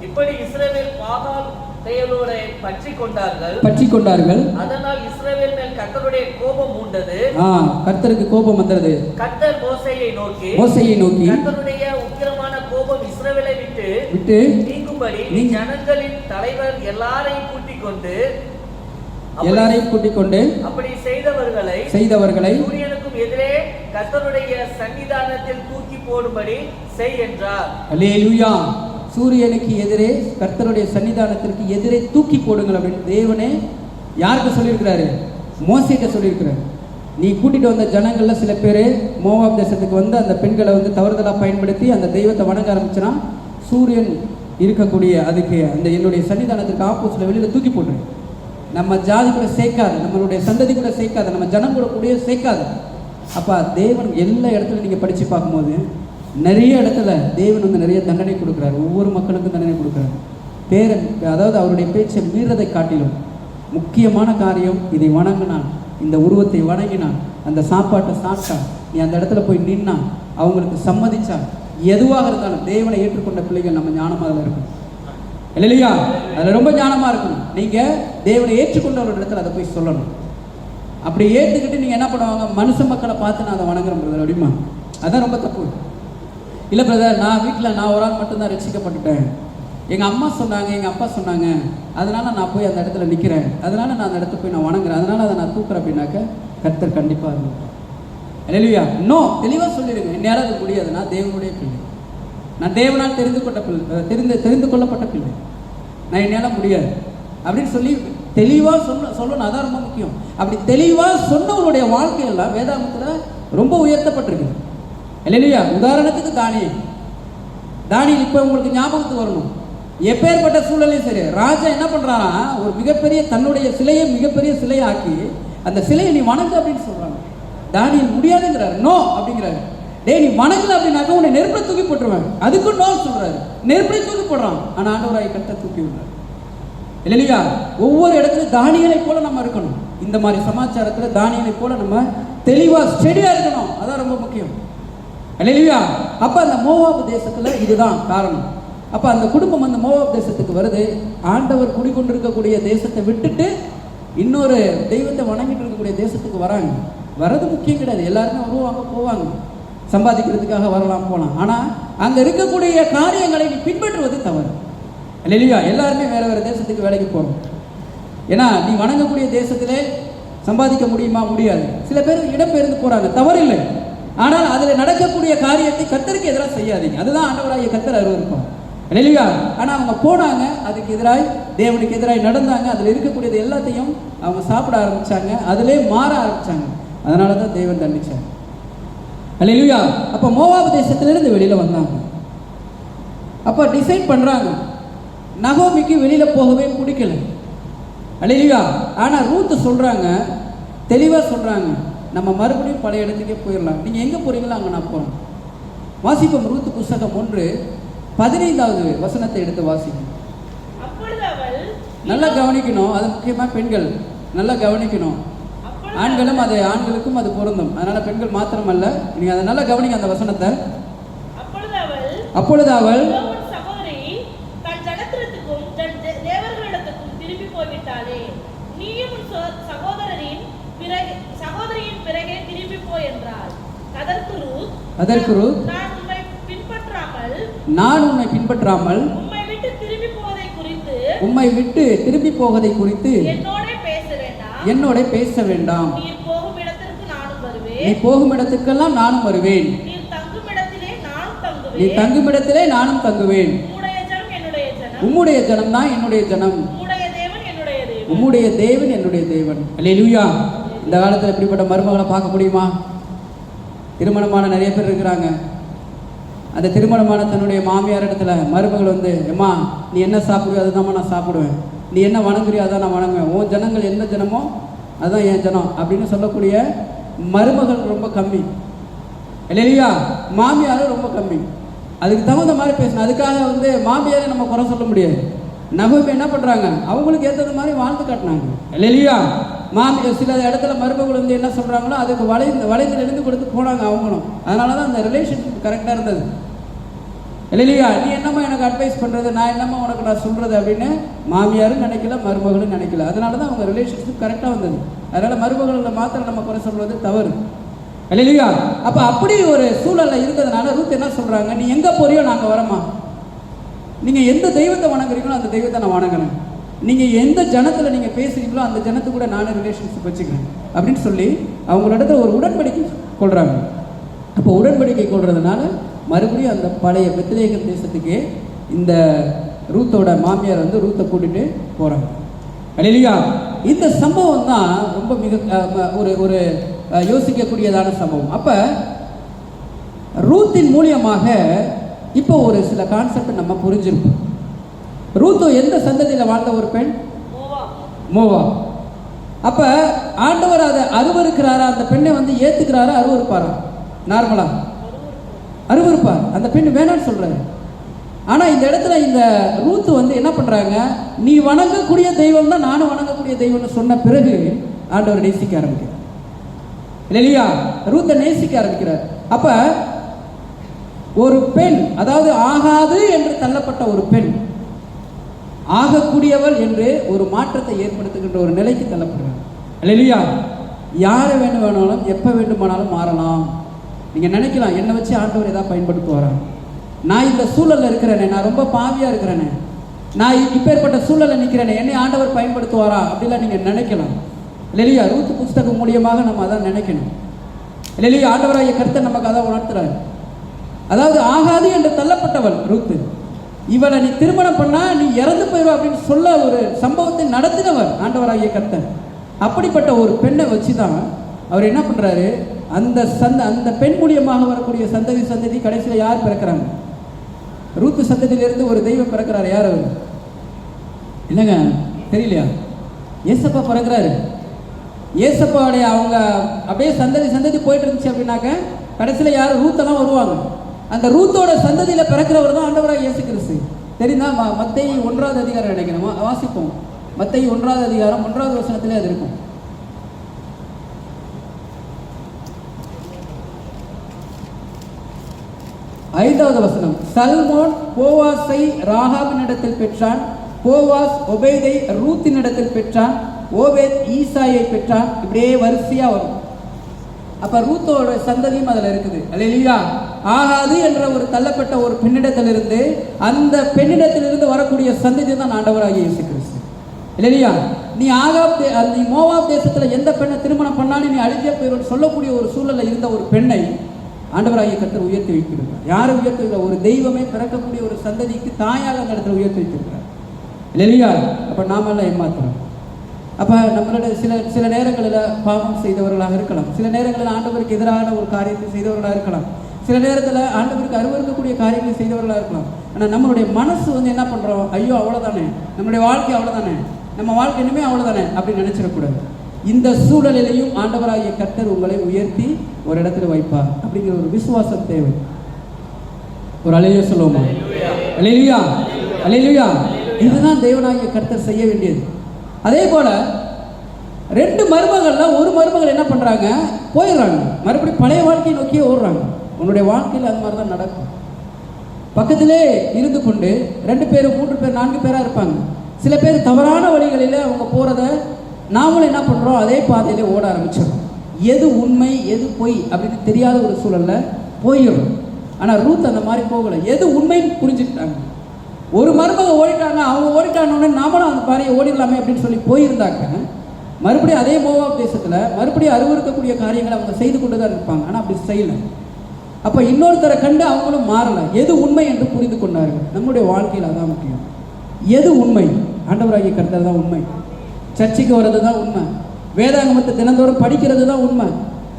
இப்படி இஸ்ரவேல் பாகால் தேவனோட பற்றி கொண்டார்கள். அதனால் இஸ்ரவேல் மேல் கர்த்தருடைய கோபம் மூண்டது.
கர்த்தருக்கு கோபம் வந்தது.
கர்த்தர் மோசேயை நோக்கி கர்த்தருடைய உக்கிரமான கோபம் இஸ்ரவேலை விட்டு நீங்கும்படி ஜனங்களின் தலைவர் எல்லாரையும் கூட்டிக் கொண்டு அப்படி செய்தவர்களை சூரியனுக்கும் எதிரே கர்த்தருடைய சன்னிதானத்தில் தூக்கி போடும்படி செய் என்றார்.
அல்லேலூயா. சூரியனுக்கு எதிரே கர்த்தருடைய சன்னிதானத்திற்கு எதிரே தூக்கி போடுங்கள் அப்படின்னு தேவனே யாருக்கு சொல்லியிருக்கிறாரு? மோசேக்கு சொல்லியிருக்கிறார். நீ கூட்டிட்டு வந்த ஜனங்கள்ல சில பேர் மோவாப் தேசத்துக்கு வந்து அந்த பெண்களை வந்து தவறுதலா பயன்படுத்தி அந்த தெய்வத்தை வணங்க ஆரம்பிச்சுன்னா சூரியன் இருக்கக்கூடிய அதுக்கு அந்த என்னுடைய சன்னிதானத்திற்கு ஆப்போசிட்ல வெளியில தூக்கி போட்டுரு. நம்ம ஜாதி கூட சேர்க்காது, நம்மளுடைய சந்ததி கூட சேர்க்காது, நம்ம ஜனம் கூட சேர்க்காது. அப்ப தேவன் எல்லா இடத்துல நீங்க படிச்சு பார்க்கும்போது நிறைய இடத்துல தேவன் வந்து நிறைய தண்டனை கொடுக்குறாரு. ஒவ்வொரு மக்களுக்கும் தண்டனை கொடுக்குறாரு. அதாவது அவருடைய பேச்சை மீறதை காட்டிலும் முக்கியமான காரியம், இதை வணங்கினான், இந்த உருவத்தை வணங்கினான், அந்த சாப்பாட்டை சாப்பிட்டான், நீ அந்த இடத்துல போய் நின்னா, அவங்களுக்கு சம்மதிச்சா, எதுவாக இருந்தாலும் தேவனை ஏற்றுக்கொண்ட பிள்ளைகள் நம்ம ஞானமாக அதில் இருக்கணும். இல்லையா? அதில் ரொம்ப ஞானமாக இருக்கணும். நீங்கள் தேவனை ஏற்றுக்கொண்ட இடத்துல அதை போய் சொல்லணும். அப்படி ஏற்றுக்கிட்டு நீங்கள் என்ன பண்ணுவாங்க, மனுஷ மக்களை பார்த்து நான் அதை வணங்குறேன் பிரதர் அப்படிமா, அதுதான் ரொம்ப தப்பு. இல்லை பிரதர், நான் வீட்டில் நான் ஒரு ஆள் மட்டும்தான் ரட்சிக்கப்பட்டுட்டேன், எங்கள் அம்மா சொன்னாங்க, எங்கள் அப்பா சொன்னாங்க, அதனால் நான் போய் அந்த இடத்துல நிற்கிறேன், அதனால் நான் அந்த இடத்துல போய் நான் வணங்குறேன், அதனால் அதை நான் தூக்குறேன் அப்படின்னாக்க கர்த்தர் கண்டிப்பாக இருக்கும். இல்லையா? இன்னும் தெளிவாக சொல்லிடுங்க, என்னால் அது முடியாது, நான் தேவனுடைய பிள்ளை, நான் தேவனால் தெரிந்து கொள்ளப்பட்ட பிள்ளை, நான் என்னால் முடியாது அப்படின்னு சொல்லி தெளிவாக சொல்லணும். அதான் ரொம்ப முக்கியம். அப்படி தெளிவாக சொன்னவருடைய வாழ்க்கையெல்லாம் வேதாகமத்தில் ரொம்ப உயர்த்தப்பட்டிருக்கு. இல்லையா? உதாரணத்துக்கு தானியேல் இப்போ உங்களுக்கு ஞாபகத்துக்கு வரணும். எப்பேற்பட்ட சூழலையும் சரி, ராஜா என்ன பண்றானா, ஒரு மிகப்பெரிய தன்னுடைய சிலையை மிகப்பெரிய சிலையை ஆக்கி அந்த சிலையை நீ வணங்கு அப்படின்னு சொல்றாங்க. தானியேல் முடியாதுங்கிறாரு, நோ அப்படிங்கிறாரு. டேய், நீ வணங்கல அப்படின்னாக்க உன்னை நெருப்பை தூக்கி போட்டுருவேன், அதுக்கும் நோ சொல்றாரு. நெருப்பை தூக்கி போடுறான், ஆனா ஆண்டவராய் கர்த்தர் தூக்கி விடுறாரு. இல்லையா? ஒவ்வொரு இடத்துலையும் தானியேலை போல நம்ம இருக்கணும். இந்த மாதிரி சமாச்சாரத்தில் தானியேலை போல நம்ம தெளிவா ஸ்டெடியா இருக்கணும். அதான் ரொம்ப முக்கியம். இல்லையா? அப்ப அந்த மோவாப் தேசத்துல இதுதான் காரணம். அப்ப அந்த குடும்பம் அந்த மோவாப் தேசத்துக்கு வருது. ஆண்டவர் குடிக்கொண்டிருக்கக்கூடிய தேசத்தை விட்டுட்டு இன்னொரு தெய்வத்தை வணங்கிட்டு இருக்கக்கூடிய தேசத்துக்கு வராங்க. வர்றது முக்கியம் கிடையாது, எல்லாருமே வருவாங்க போவாங்க, சம்பாதிக்கிறதுக்காக வரலாம் போகலாம். ஆனா அங்க இருக்கக்கூடிய காரியங்களை நீ பின்பற்றுவது தவறு. இல்லையா? எல்லாருமே வேற வேற தேசத்துக்கு வேலைக்கு போறோம். ஏன்னா நீ வணங்கக்கூடிய தேசத்திலே சம்பாதிக்க முடியுமா? முடியாது. சில பேர் இடம்பெயர்ந்து போறாங்க, தவறு இல்லை. ஆனால் அதில் நடக்கக்கூடிய காரியத்தை கர்த்தருக்கு எதிராக செய்யாதீங்க. அதுதான் ஆண்டவராகிய கர்த்தர் அருவருப்பார். இல்லையா? ஆனால் அவங்க போனாங்க, அதுக்கு எதிராக தேவனுக்கு எதிராக நடந்தாங்க, அதில் இருக்கக்கூடியது எல்லாத்தையும் அவங்க சாப்பிட ஆரம்பிச்சாங்க, அதிலே மாற ஆரம்பிச்சாங்க. அதனால தான் தேவன் தண்டிச்சார். இல்லையா? அப்போ மோவாப் தேசத்திலிருந்து வெளியில வந்தாங்க. அப்போ டிசைட் பண்றாங்க, நகோமிக்கு வெளியில போகவே பிடிக்கல. இல்லையா? ஆனால் ரூத் சொல்றாங்க, தெளிவா சொல்றாங்க, நம்ம மறுபடியும் பழைய இடத்துக்கே போயிடலாம், நீங்க எங்க போறீங்களோ அங்க நான் போறேன். வாசிப்போம். ரூத் புஸ்தகம் 1:15 வசனத்தை எடுத்து வாசிக்கணும். நல்லா கவனிக்கணும், அது முக்கியமா பெண்கள் நல்லா கவனிக்கணும். ஆண்களும் அது ஆண்களுக்கும் அது பொருந்தும். அதனால பெண்கள் மாத்திரமல்ல. நீங்க அதை நல்லா கவனிங்க அந்த வசனத்தை. அப்பொழுது அவள்
சகோதரி தன் ஜனத்திற்கும் தேவர்களிடத்துக்கும் திரும்பி போய்விட்டாளே, நீயும் சகோதரியின் பிறகே திரும்பி போய் என்றாள். அதற்கு ரூத் நான் உம்மை பின்பற்றாமல் உம்மை விட்டு திரும்பி போவதை குறித்து என்னோட பேச வேண்டாம். நீ போகும் இடத்துக்கெல்லாம் நானும் வருவேன். நீ தங்கும் இடத்திலே நானும் தங்குவேன். உம்முடைய ஜனம் தான் என்னுடைய ஜனம், உம்முடைய தேவன் என்னுடைய தேவன். அல்லேலூயா. இந்த காலத்தில் இப்படிப்பட்ட மருமகளை பார்க்க முடியுமா? திருமணமான நிறைய பேர் இருக்கிறாங்க. அந்த திருமணமான தன்னுடைய மாமியார் இடத்துல மருமகள் வந்து, எம்மா நீ என்ன சாப்பிடுவியோ அதுதான் நான் சாப்பிடுவேன், நீ என்ன வணங்குறியோ அதான் நான் வணங்குவேன், உன் ஜனங்கள் எந்த ஜனமோ அதுதான் என் ஜனம் அப்படின்னு சொல்லக்கூடிய மருமகள் ரொம்ப கம்மி. இல்லையா? மாமியாரும் ரொம்ப கம்மி. அதுக்கு தகுந்த மாதிரி பேசணும். அதுக்காக வந்து மாமியாரை நம்ம குறை சொல்ல முடியாது. நகோமி என்ன பண்ணுறாங்க, அவங்களுக்கு ஏற்றது மாதிரி வாழ்ந்து காட்டினாங்க. இல்லையா? மாமியார் சில இடத்துல மருமகள் வந்து என்ன சொல்கிறாங்களோ அதுக்கு வளைந்து எழுந்து கொடுத்து போனாங்க அவங்களும். அதனால தான் அந்த ரிலேஷன்ஷிப் கரெக்டாக இருந்தது. இல்லையா? நீ என்னம்மா எனக்கு அட்வைஸ் பண்ணுறது, நான் என்னம்மா உனக்கு நான் சொல்கிறது அப்படின்னு மாமியாரும் நினைக்கல, மருமகளும் நினைக்கல. அதனால தான் அவங்க ரிலேஷன்ஷிப் கரெக்டாக வந்தது. அதனால் மருமகளில் மாத்திரம் நம்ம குறை சொல்வது தவறு. இல்லையா? அப்போ அப்படி ஒரு சூழலில் இருந்ததுனால ரூத் என்ன சொல்கிறாங்க, நீ எங்கே போறியோ நாங்கள் வரோமா, நீங்கள் எந்த தெய்வத்தை வணங்குறீங்களோ அந்த தெய்வத்தை நான் வணங்குறேன், நீங்கள் எந்த ஜனத்தில் நீங்கள் பேசுகிறீங்களோ அந்த ஜனத்து கூட நானும் ரிலேஷன்ஷிப் வச்சுக்கிறேன் அப்படின்னு சொல்லி அவங்களோட ஒரு உடன்படிக்கை கொள்கிறாங்க. அப்போ உடன்படிக்கை கொள்றதுனால மறுபடியும் அந்த பழைய பெத்லேகேம் தேசத்துக்கு இந்த ரூத்தோட மாமியார் வந்து ரூத்தை கூட்டிட்டு போகிறாங்க. இல்லையா? இந்த சம்பவம் தான் ரொம்ப மிக ஒரு யோசிக்கக்கூடியதான சம்பவம். அப்போ ரூத்தின் மூலியமாக இப்போ ஒரு சில கான்செப்ட் நம்ம புரிஞ்சிருப்போம். ரூத்து எந்த சந்ததியில் வாழ்ந்த ஒரு பெண்? மோவா. அப்போ ஆண்டவர் அதை அருவருக்கிறாரா, அந்த பெண்ணை வந்து ஏற்றுக்கிறாரா, அருவருப்பாரா? நார்மலாக அருவருப்பார். அந்த பெண் வேணான்னு சொல்கிறாரு. ஆனால் இந்த இடத்துல இந்த ரூத்து வந்து என்ன பண்ணுறாங்க, நீ வணங்கக்கூடிய தெய்வம் தான் நானும் வணங்கக்கூடிய தெய்வம்னு சொன்ன பிறகு ஆண்டவர் நேசிக்க ஆரம்பிக்கிறார். இல்லையா? ரூத்தை நேசிக்க ஆரம்பிக்கிறார். அப்போ ஒரு பெண், அதாவது ஆகாது என்று தள்ளப்பட்ட ஒரு பெண் ஆகக்கூடியவள் என்று ஒரு மாற்றத்தை ஏற்படுத்துகின்ற ஒரு நிலைக்கு தள்ளப்படுறாங்க. இல்லையா? யாரை வேணுமானாலும் எப்போ வேண்டுமானாலும் மாறலாம். நீங்கள் நினைக்கலாம், என்னை வச்சு ஆண்டவர் ஏதாவது பயன்படுத்துவாரா, நான் இந்த சூழலில் இருக்கிறேனே, நான் ரொம்ப பாவியாக இருக்கிறேனே, நான் இப்பேற்பட்ட சூழலில் நிற்கிறேனே, என்னை ஆண்டவர் பயன்படுத்துவாரா அப்படிலாம் நீங்கள் நினைக்கலாம். இல்லையா? ரூத் புஸ்தகம் மூலியமாக நம்ம அதான் நினைக்கணும். இல்லையா? ஆண்டவராகிய கர்த்தர் நமக்கு அதான் உணர்த்துறாரு. அதாவது ஆகாது என்று தள்ளப்பட்டவள் ரூத்து, இவளை நீ திருமணம் பண்ணா நீ இறந்து போயிடுவா அப்படின்னு சொல்ல ஒரு சம்பவத்தை நடத்தினவர் ஆண்டவராகிய கர்த்தர். அப்படிப்பட்ட ஒரு பெண்ணை வச்சு தான் அவர் என்ன பண்ணுறாரு, அந்த பெண் மூலியமாக வரக்கூடிய சந்ததி கடைசியில் யார் பிறக்கிறாங்க? ரூத்து சந்ததியிலிருந்து ஒரு தெய்வம் பிறக்கிறாரு. யார் அவர்? இல்லைங்க, தெரியலையா? ஏசப்பா பிறக்கிறாரு. ஏசப்பாவுடைய அவங்க அப்படியே சந்ததி போயிட்டு இருந்துச்சு அப்படின்னாக்க கடைசியில் யார்? ரூத்தெல்லாம் வருவாங்க. அந்த ரூத்தோட சந்ததியில் பிறக்கிறவர் தான் ஆண்டவராக இயேசு கிறிஸ்து. தெரியுதா? மத்தேயு 1வது அதிகாரம் நினைக்கிறேன், வாசிப்போம். மத்தேயு 1வது அதிகாரம் 1வது வசனத்திலே அது இருக்கும். ஐந்தாவது வசனம். சல்மோன் போவாஸை ராகாபினிடத்தில் பெற்றான், போவாஸ் ஒபேதை ரூத்தினிடத்தில் பெற்றான், ஓபேத் ஈசாயை பெற்றான். இப்படியே வரிசையா வரும். அப்ப ரூத்தோட சந்ததியும் அதுல இருக்குது. அல்லேலூயா. ஆகாது என்ற ஒரு தள்ளப்பட்ட ஒரு பெண்ணிடத்திலிருந்து அந்த பெண்ணிடத்திலிருந்து வரக்கூடிய சந்ததி தான் ஆண்டவராகிய இயேசு கிறிஸ்து. அல்லேலூயா. நீ நீ மோவாப் தேசத்துல எந்த பெண்ணை திருமணம் பண்ணாலும் நீ அழிஞ்சே போயிடும் சொல்லக்கூடிய ஒரு சூழல்ல இருந்த ஒரு பெண்ணை ஆண்டவராகிய கர்த்தர் உயர்த்தி வைக்கிறார். யாரை உயர்த்தி வைக்கிறார்? ஒரு தெய்வமே பிறக்கக்கூடிய ஒரு சந்ததிக்கு தாயாக அந்த இடத்துல உயர்த்தி வைத்திருக்கிறார். இல்லையா? அப்ப நாமெல்லாம் ஏமாத்துறோம். அப்போ நம்மளோட சில நேரங்களில் பாவம் செய்தவர்களாக இருக்கலாம், சில நேரங்களில் ஆண்டவருக்கு எதிரான ஒரு காரியத்தை செய்தவர்களாக இருக்கலாம், சில நேரத்தில் ஆண்டவருக்கு அருவருக்கக்கூடிய காரியங்களை செய்தவர்களாக இருக்கலாம். ஆனால் நம்மளுடைய மனசு வந்து என்ன பண்ணுறோம், ஐயோ அவ்வளோதானே, நம்மளுடைய வாழ்க்கை அவ்வளோதானே, நம்ம வாழ்க்கை இனிமே அவ்வளோதானே அப்படின்னு நினச்சிடக்கூடாது. இந்த சூழலிலையும் ஆண்டவராகிய கர்த்தர் உங்களை உயர்த்தி ஒரு இடத்துல வைப்பார் அப்படிங்கிற ஒரு விசுவாசம் தேவை. ஒரு அல்லேலூயா சொல்லுவோமா? அல்லேலூயா, அல்லேலூயா. இதுதான் தேவனாகிய கர்த்தர் செய்ய வேண்டியது. அதே போல
2 மருமகள்ல ஒரு மருமகள் என்ன பண்றாங்க, போயிடுறாங்க, மறுபடியும் பழைய வாழ்க்கையை நோக்கியே ஓடுறாங்க. உன்னுடைய வாழ்க்கையில் அது மாதிரி தான் நடக்கும். பக்கத்திலே இருந்து கொண்டு 2 பேர் 3 பேர் 4 பேரா இருப்பாங்க. சில பேர் தவறான வழிகளில் அவங்க போறத நாமளும் என்ன பண்றோம், அதே பாதையிலே ஓட ஆரம்பிச்சிடும். எது உண்மை எது பொய் அப்படின்னு தெரியாத ஒரு சூழல்ல போயிடும். ஆனா ரூத் அந்த மாதிரி போகல, எது உண்மைன்னு புரிஞ்சுக்கிட்டாங்க. ஒரு மருமக ஓடிட்டாங்க, அவங்க ஓடிட்டானோன்னு நாமளும் அந்த பாறையை ஓடிடலாமே அப்படின்னு சொல்லி போயிருந்தாங்க, மறுபடியும் அதே மோவாப் தேசத்துல மறுபடியும் அருவருக்கக்கூடிய காரியங்களை அவங்க செய்து கொண்டு தான் இருப்பாங்க. ஆனா அப்படி செய்யல. அப்ப இன்னொருத்தரை கண்டு அவங்களும் மாறல, எது உண்மை என்று புரிந்து கொண்டார்கள். நம்முடைய வாழ்க்கையில் அதான் முக்கியம். எது உண்மை? ஆண்டவராகிய கர்த்தர் தான் உண்மை. சர்ச்சைக்கு வர்றது தான் உண்மை. வேதாகமத்தை தினந்தோறும் படிக்கிறது தான் உண்மை.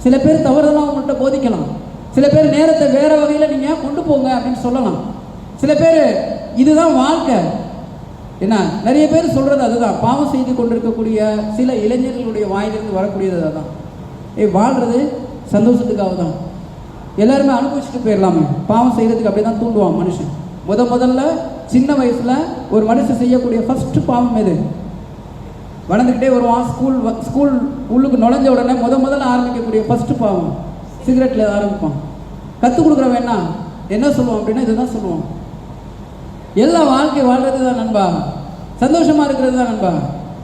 சில பேர் தவறுதெல்லாம் அவங்கள்ட்ட போதிக்கலாம். சில பேர் நேரத்தை வேற வகையில் நீங்க கொண்டு போங்க அப்படின்னு சொல்லலாம். சில பேர் இதுதான் வாழ்க்கை. என்ன, நிறைய பேர் சொல்றது அதுதான். பாவம் செய்து கொண்டிருக்கக்கூடிய சில இளைஞர்களுடைய வாயிலிருந்து வரக்கூடியது அதுதான். வாழ்றது சந்தோஷத்துக்காக தான், எல்லாருமே அனுபவிச்சுட்டு போயிடலாமே. பாவம் செய்யறதுக்கு அப்படி தான் தூண்டுவான் மனுஷன். முதல்ல சின்ன வயசுல ஒரு மனுஷன் செய்யக்கூடிய ஃபர்ஸ்ட் பாவம் எது? வளர்ந்துக்கிட்டே வருவான், ஸ்கூல் உள்ளுக்கு நுழைஞ்ச உடனே முதல்ல ஆரம்பிக்கக்கூடிய ஃபர்ஸ்ட் பாவம் சிகரெட்ல ஆரம்பிப்பான். கற்றுக் கொடுக்குறவன் என்ன சொல்லுவான் அப்படின்னா இதுதான் சொல்லுவான். எல்லா வாழ்க்கை வாழ்றது தான் நண்பா, சந்தோஷமா இருக்கிறது தான் நண்பா,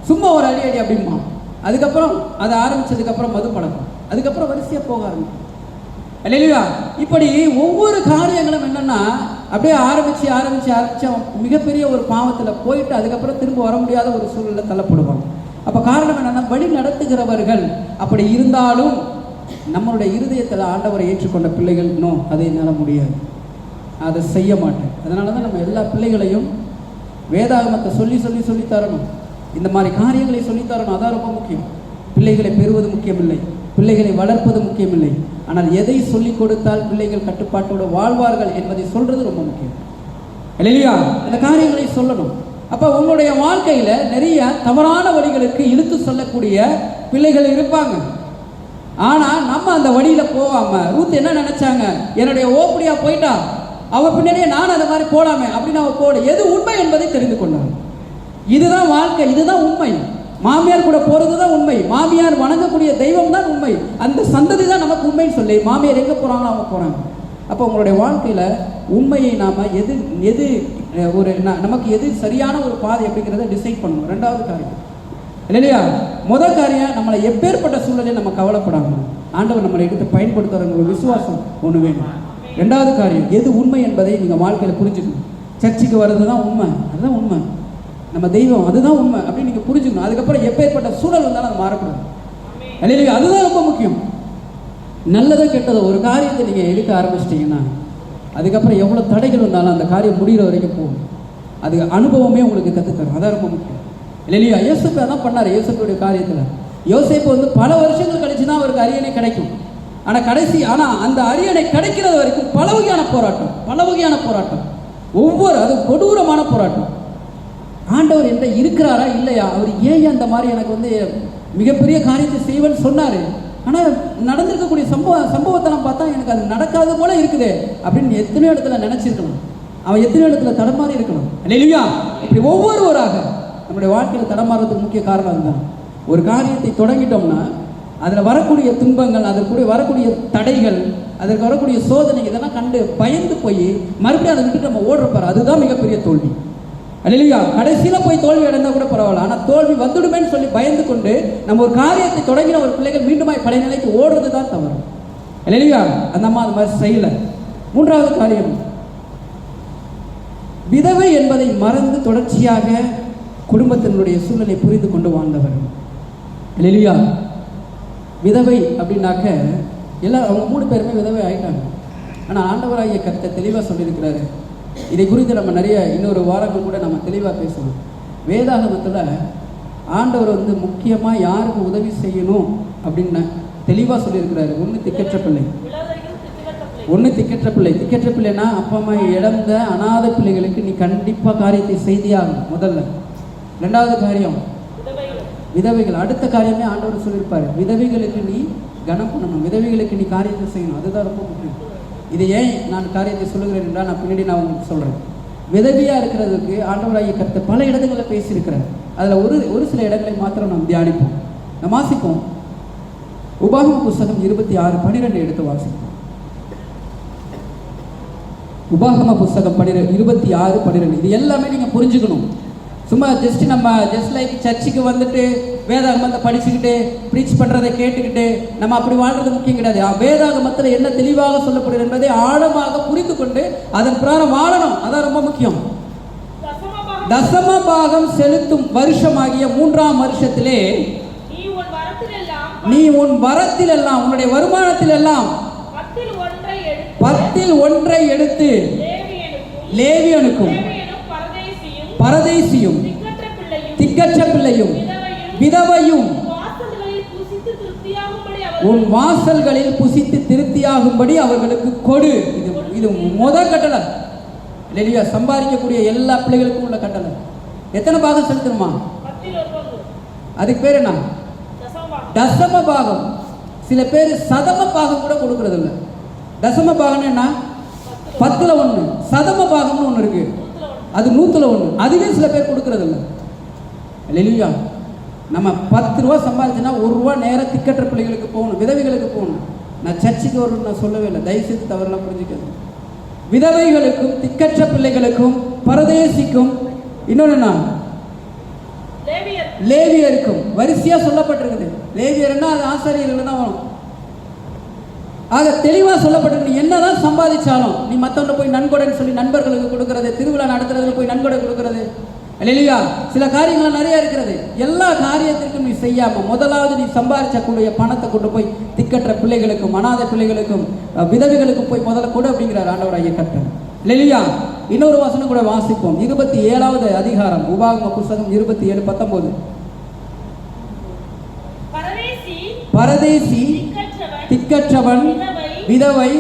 சும்மா ஒரு அடி அப்படிமா. அதுக்கப்புறம் அதை ஆரம்பிச்சதுக்கப்புறம் மது பழக்கம், அதுக்கப்புறம் வரிசையா போக ஆரம்பிக்கும். இல்லையா? இப்படி ஒவ்வொரு காரியங்களும் என்னன்னா அப்படியே ஆரம்பிச்சு மிகப்பெரிய ஒரு பாவத்துல போயிட்டு அதுக்கப்புறம் திரும்ப வர முடியாத ஒரு சூழல்ல தள்ளப்படுவாங்க. அப்ப காரணம் என்னன்னா, வழி நடத்துகிறவர்கள் அப்படி இருந்தாலும் நம்மளுடைய இருதயத்தில் ஆண்டவரை ஏற்றுக்கொண்ட பிள்ளைகள் இன்னும் அதை என்னால் முடியாது, அதை செய்ய மாட்டேன். அதனால தான் நம்ம எல்லா பிள்ளைகளையும் வேதாகமத்தை சொல்லி தரணும். இந்த மாதிரி காரியங்களை சொல்லித்தரணும். அதான் ரொம்ப முக்கியம். பிள்ளைகளை பெறுவது முக்கியமில்லை, பிள்ளைகளை வளர்ப்பது முக்கியமில்லை, ஆனால் எதை சொல்லிக் கொடுத்தால் பிள்ளைகள் கட்டுப்பாட்டோடு வாழ்வார்கள் என்பதை சொல்றது ரொம்ப முக்கியம். இல்லையா? இந்த காரியங்களை சொல்லணும். அப்ப உங்களுடைய வாழ்க்கையில நிறைய தவறான வழிகளுக்கு இழுத்து சொல்லக்கூடிய பிள்ளைகள் இருப்பாங்க. ஆனா நம்ம அந்த வழியில போகாம, ரூத் என்ன நினைச்சாங்க, என்னுடைய ஓப்படியா போயிட்டா அவ பின்னாடியே நான் அந்த மாதிரி போடாமே அப்படின்னு அவ போட, எது உண்மை என்பதை தெரிந்து கொண்டாங்க. இதுதான் வாழ்க்கை, இதுதான் உண்மை. மாமியார் கூட போறது தான் உண்மை, மாமியார் வணங்கக்கூடிய தெய்வம் தான் உண்மை, அந்த சந்ததி தான் நமக்கு உண்மைன்னு சொல்லி மாமியார் எங்க போறாங்களோ அவங்க போறாங்க. அப்போ உங்களுடைய வாழ்க்கையில உண்மையை நாம எது ஒரு நமக்கு எது சரியான ஒரு பாதை அப்படிங்கிறத டிசைட் பண்ணணும். 2வது காரியம் இல்லையா? முதல் காரியம், நம்மளை எப்பேற்பட்ட சூழலையும் நம்ம கவலைப்படாமல் ஆண்டவர் நம்மளை எடுத்து பயன்படுத்துகிற ஒரு விசுவாசம் ஒன்று வேணும். 2வது காரியம், எது உண்மை என்பதை நீங்கள் வாழ்க்கையில் புரிஞ்சுக்கணும். சர்ச்சுக்கு வர்றது தான் உண்மை, அதுதான் உண்மை, நம்ம தெய்வம் அதுதான் உண்மை அப்படின்னு நீங்கள் புரிஞ்சுக்கணும். அதுக்கப்புறம் எப்பேற்பட்ட சூழல் வந்தாலும் அது மாறக்கூடாது. இல்லையா? அதுதான் ரொம்ப முக்கியம். நல்லதோ கெட்டதோ ஒரு காரியத்தை நீங்கள் எடுக்க ஆரம்பிச்சிட்டிங்கன்னா அதுக்கப்புறம் எவ்வளோ தடைகள் வந்தாலும் அந்த காரியம் முடிகிற வரைக்கும் போகும். அது அனுபவமே உங்களுக்கு கற்றுத்தரும். அதான் ரொம்ப முக்கியம். இல்லையா? யோசேப்பு அதான் பண்ணார். யோசேப்புடைய காரியத்தில் யோசேப்பு பல வருஷங்கள் கழிச்சு தான் அவருக்கு அரியணை கிடைக்கும். ஆனால் அந்த அரியணை கிடைக்கிறது வரைக்கும் பல வகையான போராட்டம், ஒவ்வொரு அது கொடூரமான போராட்டம். ஆண்டவர் என்ற இருக்கிறாரா இல்லையா, அவர் ஏன் அந்த மாதிரி எனக்கு மிகப்பெரிய காரியத்தை செய்வேன்னு சொன்னாரு, ஆனால் நடந்திருக்கக்கூடிய சம்பவத்தெல்லாம் பார்த்தா எனக்கு அது நடக்காத போல இருக்குது அப்படின்னு எத்தனையோ இடத்துல நினைச்சிருக்கலாம். அவன் எத்தனையோ இடத்துல தடமாறி இருக்கலாம். இல்லையா? இப்படி ஒவ்வொருவராக நம்முடைய வாழ்க்கையில் தடமாறதுக்கு முக்கிய காரணம் அதுதான். ஒரு காரியத்தை தொடங்கிட்டோம்னா அதில் வரக்கூடிய துன்பங்கள், அதற்கு வரக்கூடிய தடைகள், அதற்கு வரக்கூடிய சோதனை இதெல்லாம் கண்டு பயந்து போய் மறுபடியும் அதை விட்டு நம்ம ஓடுறப்பாரு, அதுதான் மிகப்பெரிய தோல்வி. இல்லையா? கடைசியில் போய் தோல்வி அடைந்தா கூட பரவாயில்ல, ஆனால் தோல்வி வந்துடுமேன்னு சொல்லி பயந்து கொண்டு நம்ம ஒரு காரியத்தை தொடங்கின ஒரு பிள்ளைகள் மீண்டும் பழைய நிலைக்கு ஓடுறது தான் தவறு. இல்லையா? அந்த அம்மா அது மாதிரி செய்யல. 3வது காரியம், விதவை என்பதை மறந்து தொடர்ச்சியாக குடும்பத்தினுடைய சூழ்நிலை புரிந்து கொண்டு வாழ்ந்தவர். இல்லையா? விதவை அப்படின்னாக்க அவங்க 3 பேருமே விதவை ஆயிட்டாங்க. ஆனால் ஆண்டவராகிய கர்த்தர் தெளிவாக சொல்லியிருக்கிறாரு. இதை குறித்து நம்ம நிறைய இன்னொரு வாரங்கள் கூட நம்ம தெளிவாக பேசணும். வேதாகமத்தில் ஆண்டவர் முக்கியமாக யாருக்கு உதவி செய்யணும் அப்படின்னு தெளிவாக சொல்லியிருக்கிறாரு. ஒன்று திக்கற்ற பிள்ளை. திக்கற்ற பிள்ளைன்னா அப்பா அம்மா இழந்த அநாத பிள்ளைகளுக்கு நீ கண்டிப்பாக காரியத்தை செய்தியாகும் முதல்ல. 2வது காரியம் விதவைகள். அடுத்த காரியமே ஆண்டவர் சொல்லியிருப்பாரு, விதவைகளுக்கு நீ கனம் பண்ணணும், விதவைகளுக்கு நீ காரியத்தை செய்யணும். அதுதான் ரொம்ப முக்கியம். இதை ஏன் நான் காரியத்தை சொல்லுகிறேன் என்றால் நான் பின்னாடி உங்களுக்கு சொல்கிறேன். விதவியாக இருக்கிறதுக்கு ஆண்டவராகிய கர்த்தர் பல இடங்களில் பேசியிருக்கிறார். அதில் ஒரு சில இடங்களை மாத்திரம் நாம் தியானிப்போம். நம்ம வாசிப்போம். உபாகம புஸ்தகம் 26:12 எடுத்து வாசிப்போம். உபாகம புஸ்தகம் 26:12. இது எல்லாமே நீங்க புரிஞ்சுக்கணும். சும்மா ஜஸ்ட் லைக் சர்ச்சுக்கு வந்துட்டு வேதாகமத்தை படிச்சுக்கிட்டு ப்ரீச் பண்றதை கேட்டுக்கிட்டு நம்ம அப்படி வாழ்றது முக்கியம் கிடையாது. வேதாகமத்தில் என்ன தெளிவாக சொல்லப்படுது என்பதை ஆழமாக புரிந்து கொண்டு அதன் பிரகாரம் வாழணும். அதான் ரொம்ப முக்கியம். தசம பாகம் செலுத்தும் வருஷமாகிய 3ஆம் வருஷத்திலே நீ உன் வரத்தில் எல்லாம் உன்னுடைய வருமானத்தில் எல்லாம் 10 1 எடுத்து லேவியனுக்கும் பரதேசியும் திக்கற்ற பிள்ளையும் விதவையும் உன் வாசல்களில் புசித்து திருப்தியாகும்படி அவர்களுக்கு கொடு. இது முதல் கட்டளை. இல்லையா? சம்பாதிக்கக்கூடிய எல்லா பிள்ளைகளுக்கும் உள்ள கட்டளை. எத்தனை பாகம் செலுத்தணுமா? அதுக்கு பேர் என்ன? தசம பாகம். சில பேர் சதம பாகம் கூட கொடுக்கறது இல்லை. தசம பாகம் என்ன? 10ல் 1. சதம பாகம்னு ஒன்று இருக்கு, அது 100ல் 1. அதுவே சில பேர் கொடுக்கறது இல்லை. இல்லையா? நம்ம 10 ரூபா சம்பாதிச்சுன்னா 1 ரூபா நேரம் திக்கற்ற பிள்ளைகளுக்கு போகணும், விதவைகளுக்கு போகணும். நான் சர்ச்சுக்கு வரணும்னு நான் சொல்லவே இல்லை, தயவுசெய்து தவறெல்லாம் புரிஞ்சுக்கிறது. விதவைகளுக்கும் திக்கற்ற பிள்ளைகளுக்கும் பரதேசிக்கும் இன்னொன்னு லேவியருக்கும் வரிசையா சொல்லப்பட்டிருக்குது. லேவியர்னா அது ஆசாரியர்கள் தான் வரும். ஆக தெளிவா சொல்லப்பட்டிருக்கு. நீ என்னதான் சம்பாதிச்சாலும் நீ மற்றவங்க போய் நன்கொடைன்னு சொல்லி நண்பர்களுக்கு கொடுக்கறது, திருவிழா நடத்துறதுல போய் நன்கொடை கொடுக்கறது, இல்லையா? சில காரியங்கள் நிறைய இருக்கிறது. எல்லா காரியத்திற்கும் நீ செய்யாம முதலாவது நீ சம்பாதிச்சக்கூடிய பணத்தை கொண்டு போய் திக்கற்ற பிள்ளைகளுக்கும் அநாத பிள்ளைகளுக்கும் விதவைகளுக்கும் போய் முதல்ல கொடு அப்படிங்கிறார் ஆண்டவர் ஐயா கட்டன். இல்லையா? இன்னொரு வசனம் கூட வாசிப்போம். 27வது அதிகாரம் உபாகம புஸ்தகம் 27:19. பரதேசி திக்கற்றவன் விதவை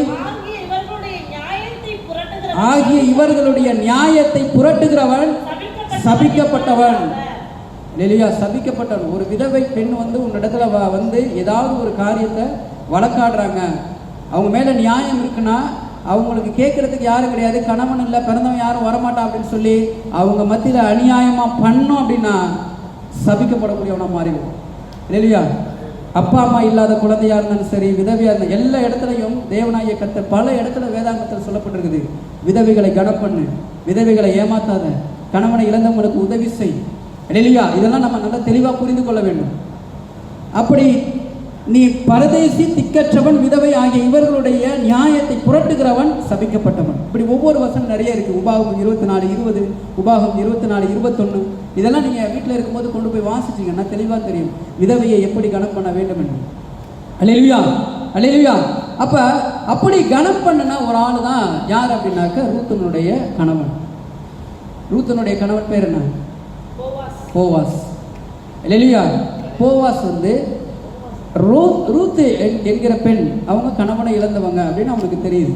ஆகிய இவர்களுடைய நியாயத்தை புரட்டுகிறவன் சபிக்கப்பட்டவன். இல்லையா? சபிக்கப்பட்டவன். ஒரு விதவை பெண் வந்து உன்னிடத்துல வந்து ஏதாவது ஒரு காரியத்தை வழக்காடுறாங்க, அவங்க மேல நியாயம் இருக்குன்னா அவங்களுக்கு கேட்கறதுக்கு யாரும் கிடையாது, கணவன் இல்லை, பிறந்தவன் யாரும் வரமாட்டான் அப்படின்னு சொல்லி அவங்க மத்தியில் அநியாயமா பண்ணோம் அப்படின்னா சபிக்கப்படக்கூடியவனா மாறிடும். இல்லையா? அப்பா அம்மா இல்லாத குழந்தையா இருந்தாலும் சரி, விதவையா இருந்தாலும் எல்லா இடத்துலையும் தேவனாகிய கர்த்தர் பல இடத்துல வேதாகமத்தில் சொல்லப்பட்டிருக்குது. விதவைகளை கனம் பண்ணு, விதவைகளை ஏமாத்தாத, கணவனை இழந்தவங்களுக்கு உதவி செய். இல்லையா? இதெல்லாம் நம்ம நல்லா தெளிவாக புரிந்து கொள்ள வேண்டும். அப்படி நீ பரதேசி திக்கற்றவன் விதவை ஆகிய இவர்களுடைய நியாயத்தை புரட்டுகிறவன் சபிக்கப்பட்டவன். இப்படி ஒவ்வொரு வசனம் நிறைய இருக்கு. உபாகம் 24:20, உபாகம் 24:21. இதெல்லாம் நீங்க வீட்டில் இருக்கும்போது கொண்டு போய் வாசிச்சீங்கன்னா தெளிவாக தெரியும் விதவையை எப்படி கனம் பண்ண வேண்டும் என்று. அல்லேலூயா, அல்லேலூயா. அப்ப அப்படி கனம் பண்ணுனா ஒரு ஆளு தான் யார் அப்படின்னாக்க ரூத்தனுடைய கணவன். ரூத்தனுடைய கணவன் பேர் என்ன? போவாஸ். அல்லேலூயா. போவாஸ் வந்து ரூத் என்கிற பெண் அவங்க கணவனை இழந்தவங்க அப்படின்னு அவனுக்கு தெரியுது.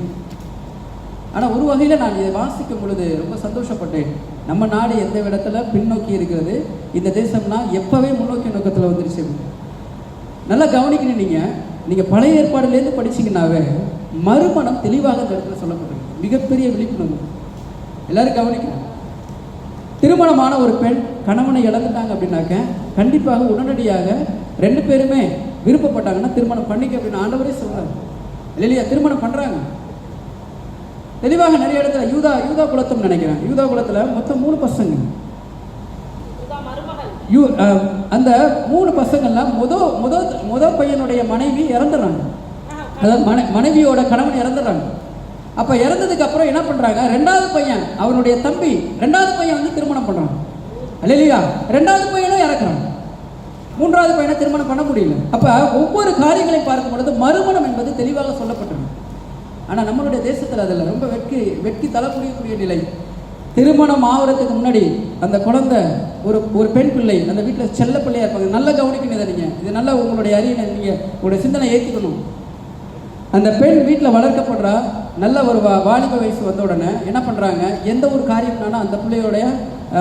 ஆனால் ஒரு வகையில் நான் இதை வாசிக்கும் பொழுது ரொம்ப சந்தோஷப்பட்டேன். நம்ம நாடு எந்த இடத்துல பின்னோக்கி இருக்கிறது, இந்த தேசம்னா எப்பவே முன்னோக்கி நோக்கத்தில் வந்துருச்சு. நல்லா கவனிக்கணும். நீங்கள் பழைய ஏற்பாடுலேருந்து படிச்சிங்கன்னாவே மறுமணம் தெளிவாக இந்த இடத்துல சொல்லப்பட்டிருக்கு. மிகப்பெரிய விழிப்புணர்வு. எல்லாரும் கவனிக்கணும். திருமணமான ஒரு பெண் கணவனை இழந்துட்டாங்க அப்படின்னாக்க கண்டிப்பாக உடனடியாக 2 பேருமே விருப்பப்பட்டாங்கன்னா திருமணம் பண்ணிக்க அப்படின்னு ஆண்டவரே சொல்றாங்க. இல்லையா? திருமணம் பண்றாங்க தெளிவாக. நிறைய இடத்துல யூதா குலத்தம் நினைக்கிறேன். யூதா குலத்துல மொத்தம் 3 பசங்க. அந்த 3 பசங்கள்ல முத பையனுடைய மனைவி இறந்துடுறாங்க. அதாவது மனைவியோட கணவன் இறந்துடுறாங்க. அப்ப இறந்ததுக்கு அப்புறம் என்ன பண்றாங்க, 2வது பையன் அவனுடைய தம்பி 2வது பையன் வந்து திருமணம் பண்றான். அல்லேலூயா. 2வது பையனும் இறக்குறான். 3வது பையனை திருமணம் பண்ண முடியல. அப்ப ஒவ்வொரு காரியங்களையும் பார்க்கும் பொழுது மறுமணம் என்பது தெளிவாக சொல்லப்பட்டிருக்கு. ஆனா நம்மளுடைய தேசத்துல அதில் ரொம்ப வெட்கி தளக்கூடிய நிலை. திருமணம் ஆகிறதுக்கு முன்னாடி அந்த குழந்தை ஒரு பெண் பிள்ளை அந்த வீட்டில் செல்ல பிள்ளையா இருப்பாங்க. நல்லா கவனிக்கணும். இதை நீங்க இது நல்லா உங்களுடைய அறிவை நீங்க உங்களுடைய சிந்தனை ஏற்றிக்கணும். அந்த பெண் வீட்டில் வளர்க்கப்படுறா. நல்ல ஒரு வாலிப வயசு வந்த உடனே என்ன பண்ணுறாங்க, எந்த ஒரு காரியம்னாலும் அந்த பிள்ளையோடைய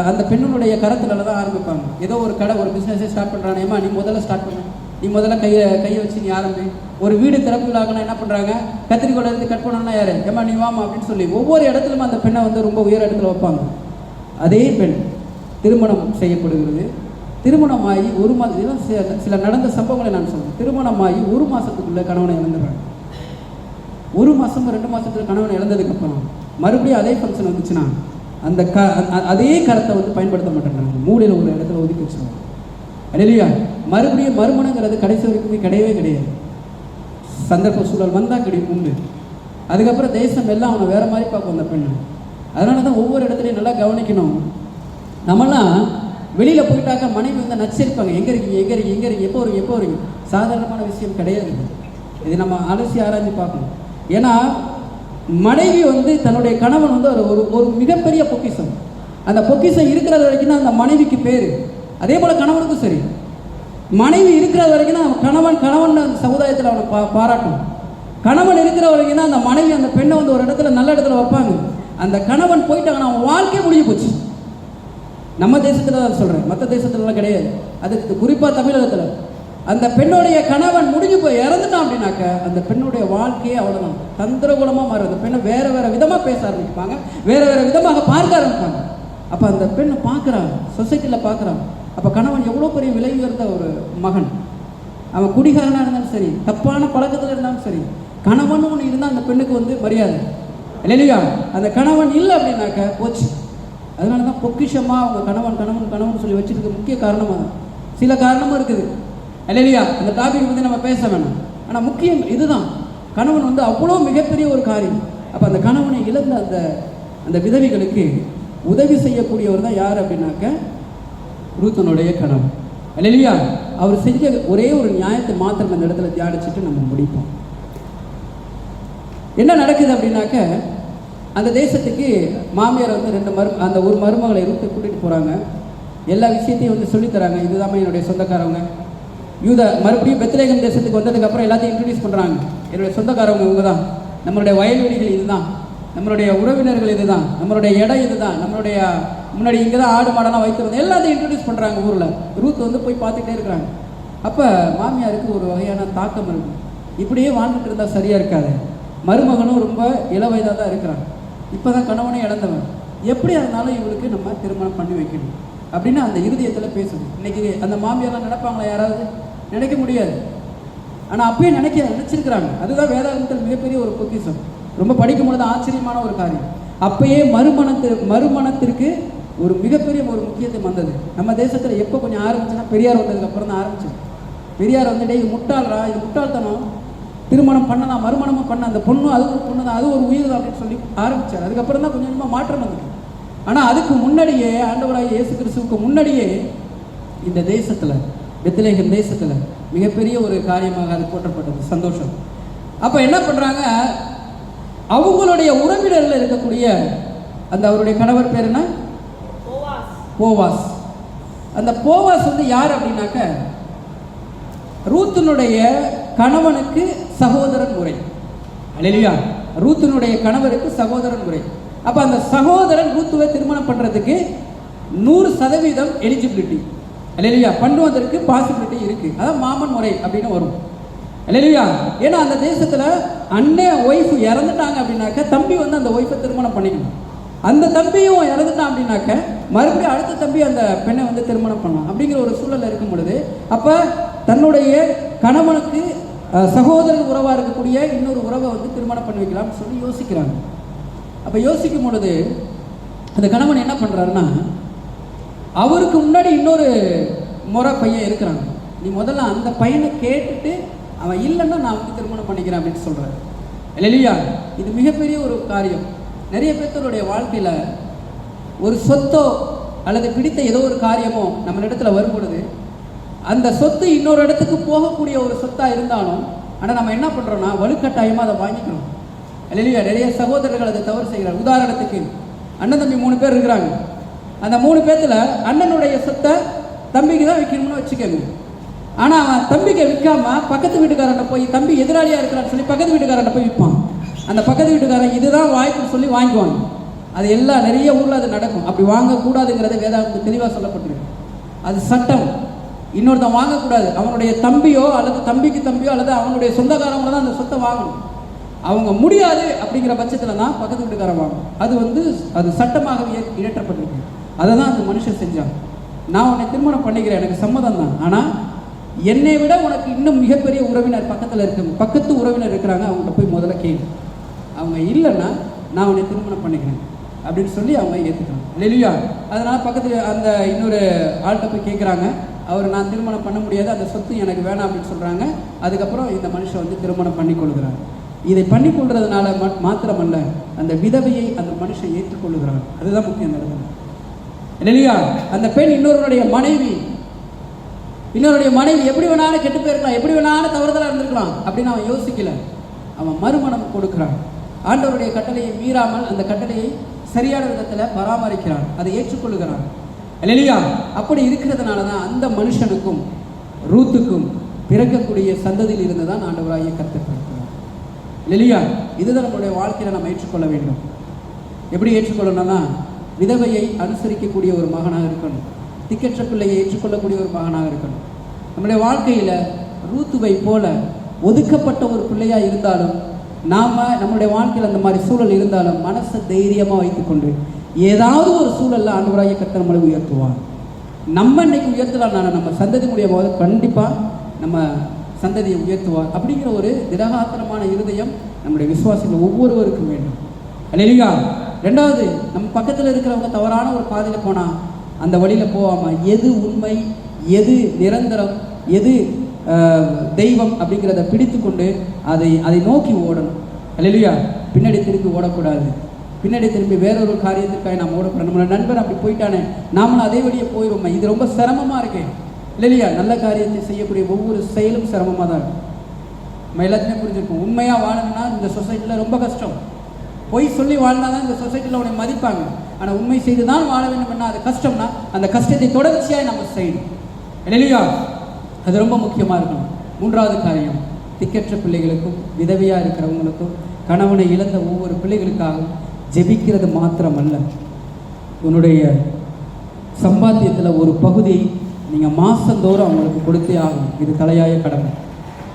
அந்த பெண்ணுடைய கரத்துல தான் ஆரம்பிப்பாங்க. ஏதோ ஒரு கடை ஒரு பிஸ்னஸே ஸ்டார்ட் பண்ணுறாங்க. ஏமா நீ முதல்ல ஸ்டார்ட் பண்ணு, நீ முதல்ல கையை வச்சு நீ ஆரம்பி. ஒரு வீடு திறப்பு விழாக்கனா என்ன பண்ணுறாங்க, கத்திரிக்கோளை இருந்து கட் பண்ணணும்னா யாரு, ஏமா நீ வாமா அப்படின்னு சொல்லி ஒவ்வொரு இடத்துலையும் அந்த பெண்ணை வந்து ரொம்ப உயர் இடத்துல வைப்பாங்க. அதே பெண் திருமணம் செய்யப்படுகிறது. திருமணமாகி ஒரு மாதம் சில நடந்த சம்பவங்களை நான் சொல்றேன். திருமணமாகி ஒரு மாதத்துக்குள்ளே கணவனை இழந்துடுறாங்க. 1 மாதம் 2 மாதத்துல கணவனை இழந்ததுக்கப்புறம் மறுபடியும் அதே ஃபங்க்ஷன் வந்துச்சுன்னா அந்த அதே கரத்தை வந்து பயன்படுத்த மாட்டேன்றாங்க. மூலையில் ஒரு இடத்துல ஒதுக்கி வச்சுருவாங்க. இல்லையா? மறுபடியும் மறுமணங்கிறது கடைசி வரைக்குமே கிடையவே கிடையாது. சந்தர்ப்ப சூழல் வந்தால் உண்டு. அதுக்கப்புறம் தேசம் எல்லாம் அவனை வேறு மாதிரி பார்க்கும் அந்த பெண்ணு. அதனால தான் ஒவ்வொரு இடத்துலையும் நல்லா கவனிக்கணும். நம்மளாம் வெளியில் போயிட்டாக்கா மனைவி வந்து நச்சரிப்பாங்க, எங்கே இருக்கீங்க, எப்போ வருவீங்க. சாதாரணமான விஷயம் கிடையாது. இது நம்ம அலசி ஆராய்ச்சி பார்க்கணும். ஏன்னா மனைவி வந்து தன்னுடைய கணவன் வந்து ஒரு மிகப்பெரிய பொக்கிஷம். அந்த பொக்கிஷம் இருக்கிறது வரைக்கும் தான் அந்த மனைவிக்கு பேர். அதே போல் கணவனுக்கும் சரி, மனைவி இருக்கிறது வரைக்கும் தான் கணவன் அந்த சமுதாயத்தில் அவனை பாராட்டும். கணவன் இருக்கிற வரைக்கும் தான் அந்த மனைவி அந்த பெண்ணை வந்து ஒரு இடத்துல நல்ல இடத்துல வைப்பாங்க. அந்த கணவன் போயிட்டாங்கன்னா அவன் வாழ்க்கையே முடிஞ்சு போச்சு. நம்ம தேசத்தில் தான் சொல்கிறேன், மற்ற தேசத்துலலாம் கிடையாது. அது குறிப்பாக தமிழகத்தில் அந்த பெண்ணுடைய கணவன் முடிஞ்சு போய் இறந்துட்டான் அப்படின்னாக்க அந்த பெண்ணுடைய வாழ்க்கையே அவ்வளோதான், தந்திரகுலமாக மாறும். அந்த பெண்ணை வேறு விதமாக பேச ஆரம்பிப்பாங்க, வேறு விதமாக பார்க்க ஆரம்பிப்பாங்க. அப்போ அந்த பெண்ணை பார்க்குறாங்க, சொசைட்டியில் பார்க்குறாங்க. அப்போ கணவன் எவ்வளோ பெரிய விலை உயர்ந்த ஒரு மகன். அவன் குடிகாரனாக இருந்தாலும் சரி, தப்பான பழக்கத்தில் இருந்தாலும் சரி, கணவன் ஒன்று இருந்தால் அந்த பெண்ணுக்கு வந்து மரியாதை இல்லையா? அந்த கணவன் இல்லை அப்படின்னாக்க போச்சு. அதனால தான் பொக்கிஷமாக அவங்க கணவன் சொல்லி வச்சுருக்கு. முக்கிய காரணமாக தான் சில காரணமும் இருக்குது இல்லையா? அந்த டாபிக் பற்றி நம்ம பேச வேணாம். ஆனால் முக்கியம் இதுதான், கணவன் வந்து அவ்வளோ மிகப்பெரிய ஒரு காரியம். அப்போ அந்த கணவனை இழந்த அந்த விதவிகளுக்கு உதவி செய்யக்கூடியவர் தான் யார் அப்படின்னாக்க ரூத்தனுடைய கணவன் இல்லையா? அவர் செஞ்ச ஒரே ஒரு நியாயத்தை மாத்திரம் அந்த இடத்துல தியானிச்சுட்டு நம்ம முடிப்போம். என்ன நடக்குது அப்படின்னாக்க அந்த தேசத்துக்கு மாமியார் வந்து அந்த ஒரு மருமகளை ரூத்தை கூட்டிகிட்டு போகிறாங்க. எல்லா விஷயத்தையும் வந்து சொல்லித்தராங்க. இதுதான் என்னுடைய சொந்தக்காரவங்க. மறுபடியும் பெத்லகேம் தேசத்துக்கு வந்ததுக்கப்புறம் எல்லாத்தையும் இன்ட்ரடியூஸ் பண்ணுறாங்க. என்னுடைய சொந்தக்காரவங்க இவங்க தான், நம்மளுடைய வயல்வெளிகள் இதுதான், நம்மளுடைய உறவினர்கள் இதுதான், நம்மளுடைய இடம் இதுதான், நம்மளுடைய முன்னாடி இங்கே தான் ஆடு மாடெல்லாம் வைக்கிறது, எல்லாத்தையும் இன்ட்ரடியூஸ் பண்ணுறாங்க ஊரில். ரூத் வந்து போய் பார்த்துக்கிட்டே இருக்கிறாங்க. அப்போ மாமியாருக்கு ஒரு வகையான தாக்கம் இருக்குது. இப்படியே வாழ்ந்துட்டு இருந்தால் சரியாக இருக்காது. மருமகனும் ரொம்ப இளவயதாக தான் இருக்கிறாங்க. இப்போ தான் கணவனே இழந்தவன். எப்படியா இருந்தாலும் இவளுக்கு நம்ம திருமணம் பண்ணி வைக்கணும் அப்படின்னு அந்த இருதயத்தில் பேசுது. இன்றைக்கி அந்த மாமியாரெலாம் நினைப்பாங்களா? யாராவது நினைக்க முடியாது. ஆனால் அப்பயே நினச்சிருக்கிறாங்க. அதுதான் வேதாகமத்தில் மிகப்பெரிய ஒரு பொக்கிஷம். ரொம்ப படிக்கும் பொழுது ஆச்சரியமான ஒரு காரியம். அப்பயே மறுமணத்திற்கு ஒரு மிகப்பெரிய ஒரு முக்கியத்துவம் வந்தது. நம்ம தேசத்தில் எப்போ கொஞ்சம் ஆரம்பிச்சுன்னா பெரியார் வந்ததுக்கப்புறம் தான் ஆரம்பிச்சது. பெரியார் வந்துட்டு இது முட்டாள்ரா, இது முட்டாள்தனம், திருமணம் பண்ணலாம், மறுமணமும் பண்ண, அந்த பொண்ணு அது ஒரு பொண்ணு தான், அது ஒரு உயிர் தான் அப்படின்னு சொல்லி ஆரம்பித்தார். அதுக்கப்புறம் தான் கொஞ்சம் கொஞ்சமாக மாற்றம் வந்தது. ஆனால் அதுக்கு முன்னாடியே, ஆண்டவராகிய இயேசு கிறிஸ்துவுக்கு முன்னாடியே இந்த தேசத்தில், பெத்லகேம் தேசத்தில் மிகப்பெரிய ஒரு காரியமாக அது போற்றப்பட்டது. சந்தோஷம். அப்போ என்ன பண்ணுறாங்க, அவங்களுடைய உறவினர்கள் இருக்கக்கூடிய அந்த அவருடைய கணவர் பேர் என்ன? போவாஸ். அந்த போவாஸ் வந்து யார் அப்படின்னாக்க ரூத்தினுடைய கணவனுக்கு சகோதரன் முறை. அல்லேலூயா. ரூத்தினுடைய கணவருக்கு சகோதரன் முறை. அப்போ அந்த சகோதரன் ரூத்துவை திருமணம் பண்ணுறதுக்கு 100% எலிஜிபிலிட்டி, அல்லேலூயா, பண்ணுவதற்கு பாசிபிலிட்டி இருக்குது. அதான் மாமன் முறை அப்படின்னு வரும். அல்லேலூயா. ஏன்னா அந்த தேசத்தில் அண்ணன் ஒய்ஃப் இறந்துட்டாங்க அப்படின்னாக்க தம்பி வந்து அந்த ஒய்ஃபை திருமணம் பண்ணிக்கணும். அந்த தம்பியும் இறந்துட்டான் அப்படின்னாக்க மறுபடியும் அடுத்த தம்பி அந்த பெண்ணை வந்து திருமணம் பண்ணலாம் அப்படிங்கிற ஒரு சூழல் இருக்கும் பொழுது, அப்போ தன்னுடைய கணவனுக்கு சகோதரன் உறவாக இருக்கக்கூடிய இன்னொரு உறவை வந்து திருமணம் பண்ணி வைக்கலாம்னு சொல்லி யோசிக்கிறாங்க. அப்போ யோசிக்கும் பொழுது அந்த கணவன் என்ன பண்ணுறாருன்னா, அவருக்கு முன்னாடி இன்னொரு முறை பையன் இருக்கிறாங்க. நீ முதல்ல அந்த பையனை கேட்டுட்டு அவன் இல்லைன்னா நான் வந்து திருமணம் பண்ணிக்கிறேன் அப்படின்னு சொல்கிறார். இல்லையா? இது மிகப்பெரிய ஒரு காரியம். நிறைய பேர்த்தருடைய வாழ்க்கையில் ஒரு சொத்தோ அல்லது பிடித்த ஏதோ ஒரு காரியமோ நம்ம இடத்துல வரும் பொழுது அந்த சொத்து இன்னொரு இடத்துக்கு போகக்கூடிய ஒரு சொத்தாக இருந்தாலும், ஆனால் நம்ம என்ன பண்ணுறோம்னா வலுக்கட்டாயமாக அதை வாங்கிக்கிறோம். இல்லையா? நிறைய சகோதரர்கள் அதை தவறு செய்கிறார். உதாரணத்துக்கு அண்ணன் தம்பி 3 பேர் இருக்கிறாங்க. அந்த 3 பேர்த்தில் அண்ணனுடைய சொத்தை தம்பிக்கு தான் விற்கணும்னு வச்சுக்கோங்க. ஆனால் அவன் தம்பிக்கு விற்காம பக்கத்து வீட்டுக்காரன்ட்ட போய், தம்பி எதிராளியாக இருக்கிறான்னு சொல்லி பக்கத்து வீட்டுக்காரன்ட்ட போய் விற்பான். அந்த பக்கத்து வீட்டுக்காரன் இதுதான் வாய்ப்புன்னு சொல்லி வாங்குவாங்க. அது நிறைய ஊரில் அது நடக்கும். அப்படி வாங்கக்கூடாதுங்கிறத வேதாகமத்தில் தெளிவாக சொல்லப்பட்டிருக்கு. அது சட்டம். இன்னொருத்தன் வாங்கக்கூடாது. அவனுடைய தம்பியோ அல்லது தம்பிக்கு தம்பியோ அல்லது அவனுடைய சொந்தக்காரவங்க தான் அந்த சொத்தை வாங்கணும். அவங்க முடியாது அப்படிங்கிற பட்சத்தில் தான் பக்கத்து வீட்டுக்காரன் வாங்கணும். அது சட்டமாக இயற்றப்பட்டிருக்கு. அதை தான் அந்த மனுஷன் செஞ்சாங்க. நான் உன்னை திருமணம் பண்ணிக்கிறேன், எனக்கு சம்மதம் தான். ஆனால் என்னை விட உனக்கு இன்னும் மிகப்பெரிய உறவினர் பக்கத்து உறவினர் இருக்கிறாங்க, அவங்கள்ட்ட போய் முதல்ல கேளு. அவங்க இல்லைன்னா நான் உன்னை திருமணம் பண்ணிக்கிறேன் அப்படின்னு சொல்லி அவங்க ஏற்றுக்கிறாங்க. இல்லையா? அதனால் பக்கத்தில் அந்த இன்னொரு ஆள்கிட்ட போய் கேட்குறாங்க. அவர் நான் திருமணம் பண்ண முடியாது, அந்த சொத்து எனக்கு வேணாம் அப்படின்னு சொல்கிறாங்க. அதுக்கப்புறம் இந்த மனுஷன் வந்து திருமணம் பண்ணி கொள்கிறார். இதை பண்ணி கொள்றதுனால மாத்திரமல்ல, அந்த விதவையை அந்த மனுஷன் ஏற்றுக்கொள்ளுகிறார். அதுதான் முக்கியம் நடந்தது. இல்லையா? அந்த பெண் இன்னொருடைய மனைவி எப்படி வேணாலும் கெட்டு போயிருக்கலாம், எப்படி வேணாலும் தவறுதலாக இருந்திருக்கலாம் அப்படின்னு அவன் யோசிக்கல. அவன் மறுமணம் கொடுக்கிறான். ஆண்டவருடைய கட்டளையை மீறாமல் அந்த கட்டளையை சரியான விதத்தில் பராமரிக்கிறான், அதை ஏற்றுக்கொள்ளுகிறான். இல்லையா? அப்படி இருக்கிறதுனால தான் அந்த மனுஷனுக்கும் ரூத்துக்கும் பிறக்கக்கூடிய சந்ததியில் இருந்து தான் ஆண்டவராகிய கர்த்தர் பிறக்கிறார். இல்லையா? இதுதான் நம்மளுடைய வாழ்க்கையில் நம்ம ஏற்றுக்கொள்ள வேண்டும். எப்படி ஏற்றுக்கொள்ளணும்னா, விதவையை அனுசரிக்கக்கூடிய ஒரு மகனாக இருக்கணும், திக்கற்ற பிள்ளையை ஏற்றுக்கொள்ளக்கூடிய ஒரு மகனாக இருக்கணும். நம்முடைய வாழ்க்கையில் ரூத்துவை போல ஒதுக்கப்பட்ட ஒரு பிள்ளையாக இருந்தாலும், நம்மளுடைய வாழ்க்கையில் அந்த மாதிரி சூழல் இருந்தாலும் மனசை தைரியமாக வைத்துக்கொண்டு ஏதாவது ஒரு சூழலில் ஆண்டவராகிய கர்த்தர் நம்மளை உயர்த்துவார். நம்ம இன்னைக்கு உயர்த்தலாம், நம்ம சந்ததி மூலியமாக கண்டிப்பாக நம்ம சந்ததியை உயர்த்துவார். அப்படிங்கிற ஒரு திடகாத்திரமான இருதயம் நம்முடைய விசுவாசிகள் ஒவ்வொருவருக்கும் வேண்டும். அல்லேலூயா. ரெண்டாவது, நம்ம பக்கத்தில் இருக்கிறவங்க தவறான ஒரு பாதையில் போனால் அந்த வழியில் போகாமல் எது உண்மை, எது நிரந்தரம், எது தெய்வம் அப்படிங்கிறத பிடித்து கொண்டு அதை நோக்கி ஓடணும். அல்லேலூயா. பின்னாடி திரும்பி ஓடக்கூடாது. பின்னாடி திரும்பி வேறொரு காரியத்திற்காக நாம் ஓடக்கூடாது. நம்மளோட நண்பர் அப்படி போயிட்டானே, நாமளும் அதே வழியே போயிடுவோம். இது ரொம்ப சிரமமாக இருக்கு. இல்லையா? நல்ல காரியத்தை செய்யக்கூடிய ஒவ்வொரு செயலும் சிரமமாக தான் இருக்கும். நம்ம எல்லாத்தையுமே புரிஞ்சுருக்கோம். உண்மையாக வாழணும்னா இந்த சொசைட்டியில் ரொம்ப கஷ்டம். பொய் சொல்லி வாழ்ந்தால் தான் இந்த சொசைட்டியில் உன்னை மதிப்பாங்க. ஆனால் உண்மை செய்து தான் வாழ வேண்டும்னா அது கஷ்டம்னா அந்த கஷ்டத்தை தொடர்ச்சியாக நம்ம செய்யணும். இல்லையா? அது ரொம்ப முக்கியமாக இருக்கணும். மூன்றாவது காரியம், திக்கற்ற பிள்ளைகளுக்கும் விதவையாக இருக்கிறவங்களுக்கும் கணவனை இழந்த ஒவ்வொரு பிள்ளைகளுக்காகவும் ஜெபிக்கிறது மாத்திரமல்ல, உன்னுடைய சம்பாத்தியத்தில் ஒரு பகுதியை நீங்கள் மாதந்தோறும் அவங்களுக்கு கொடுத்தே ஆகும். இது தலையாய கடமை.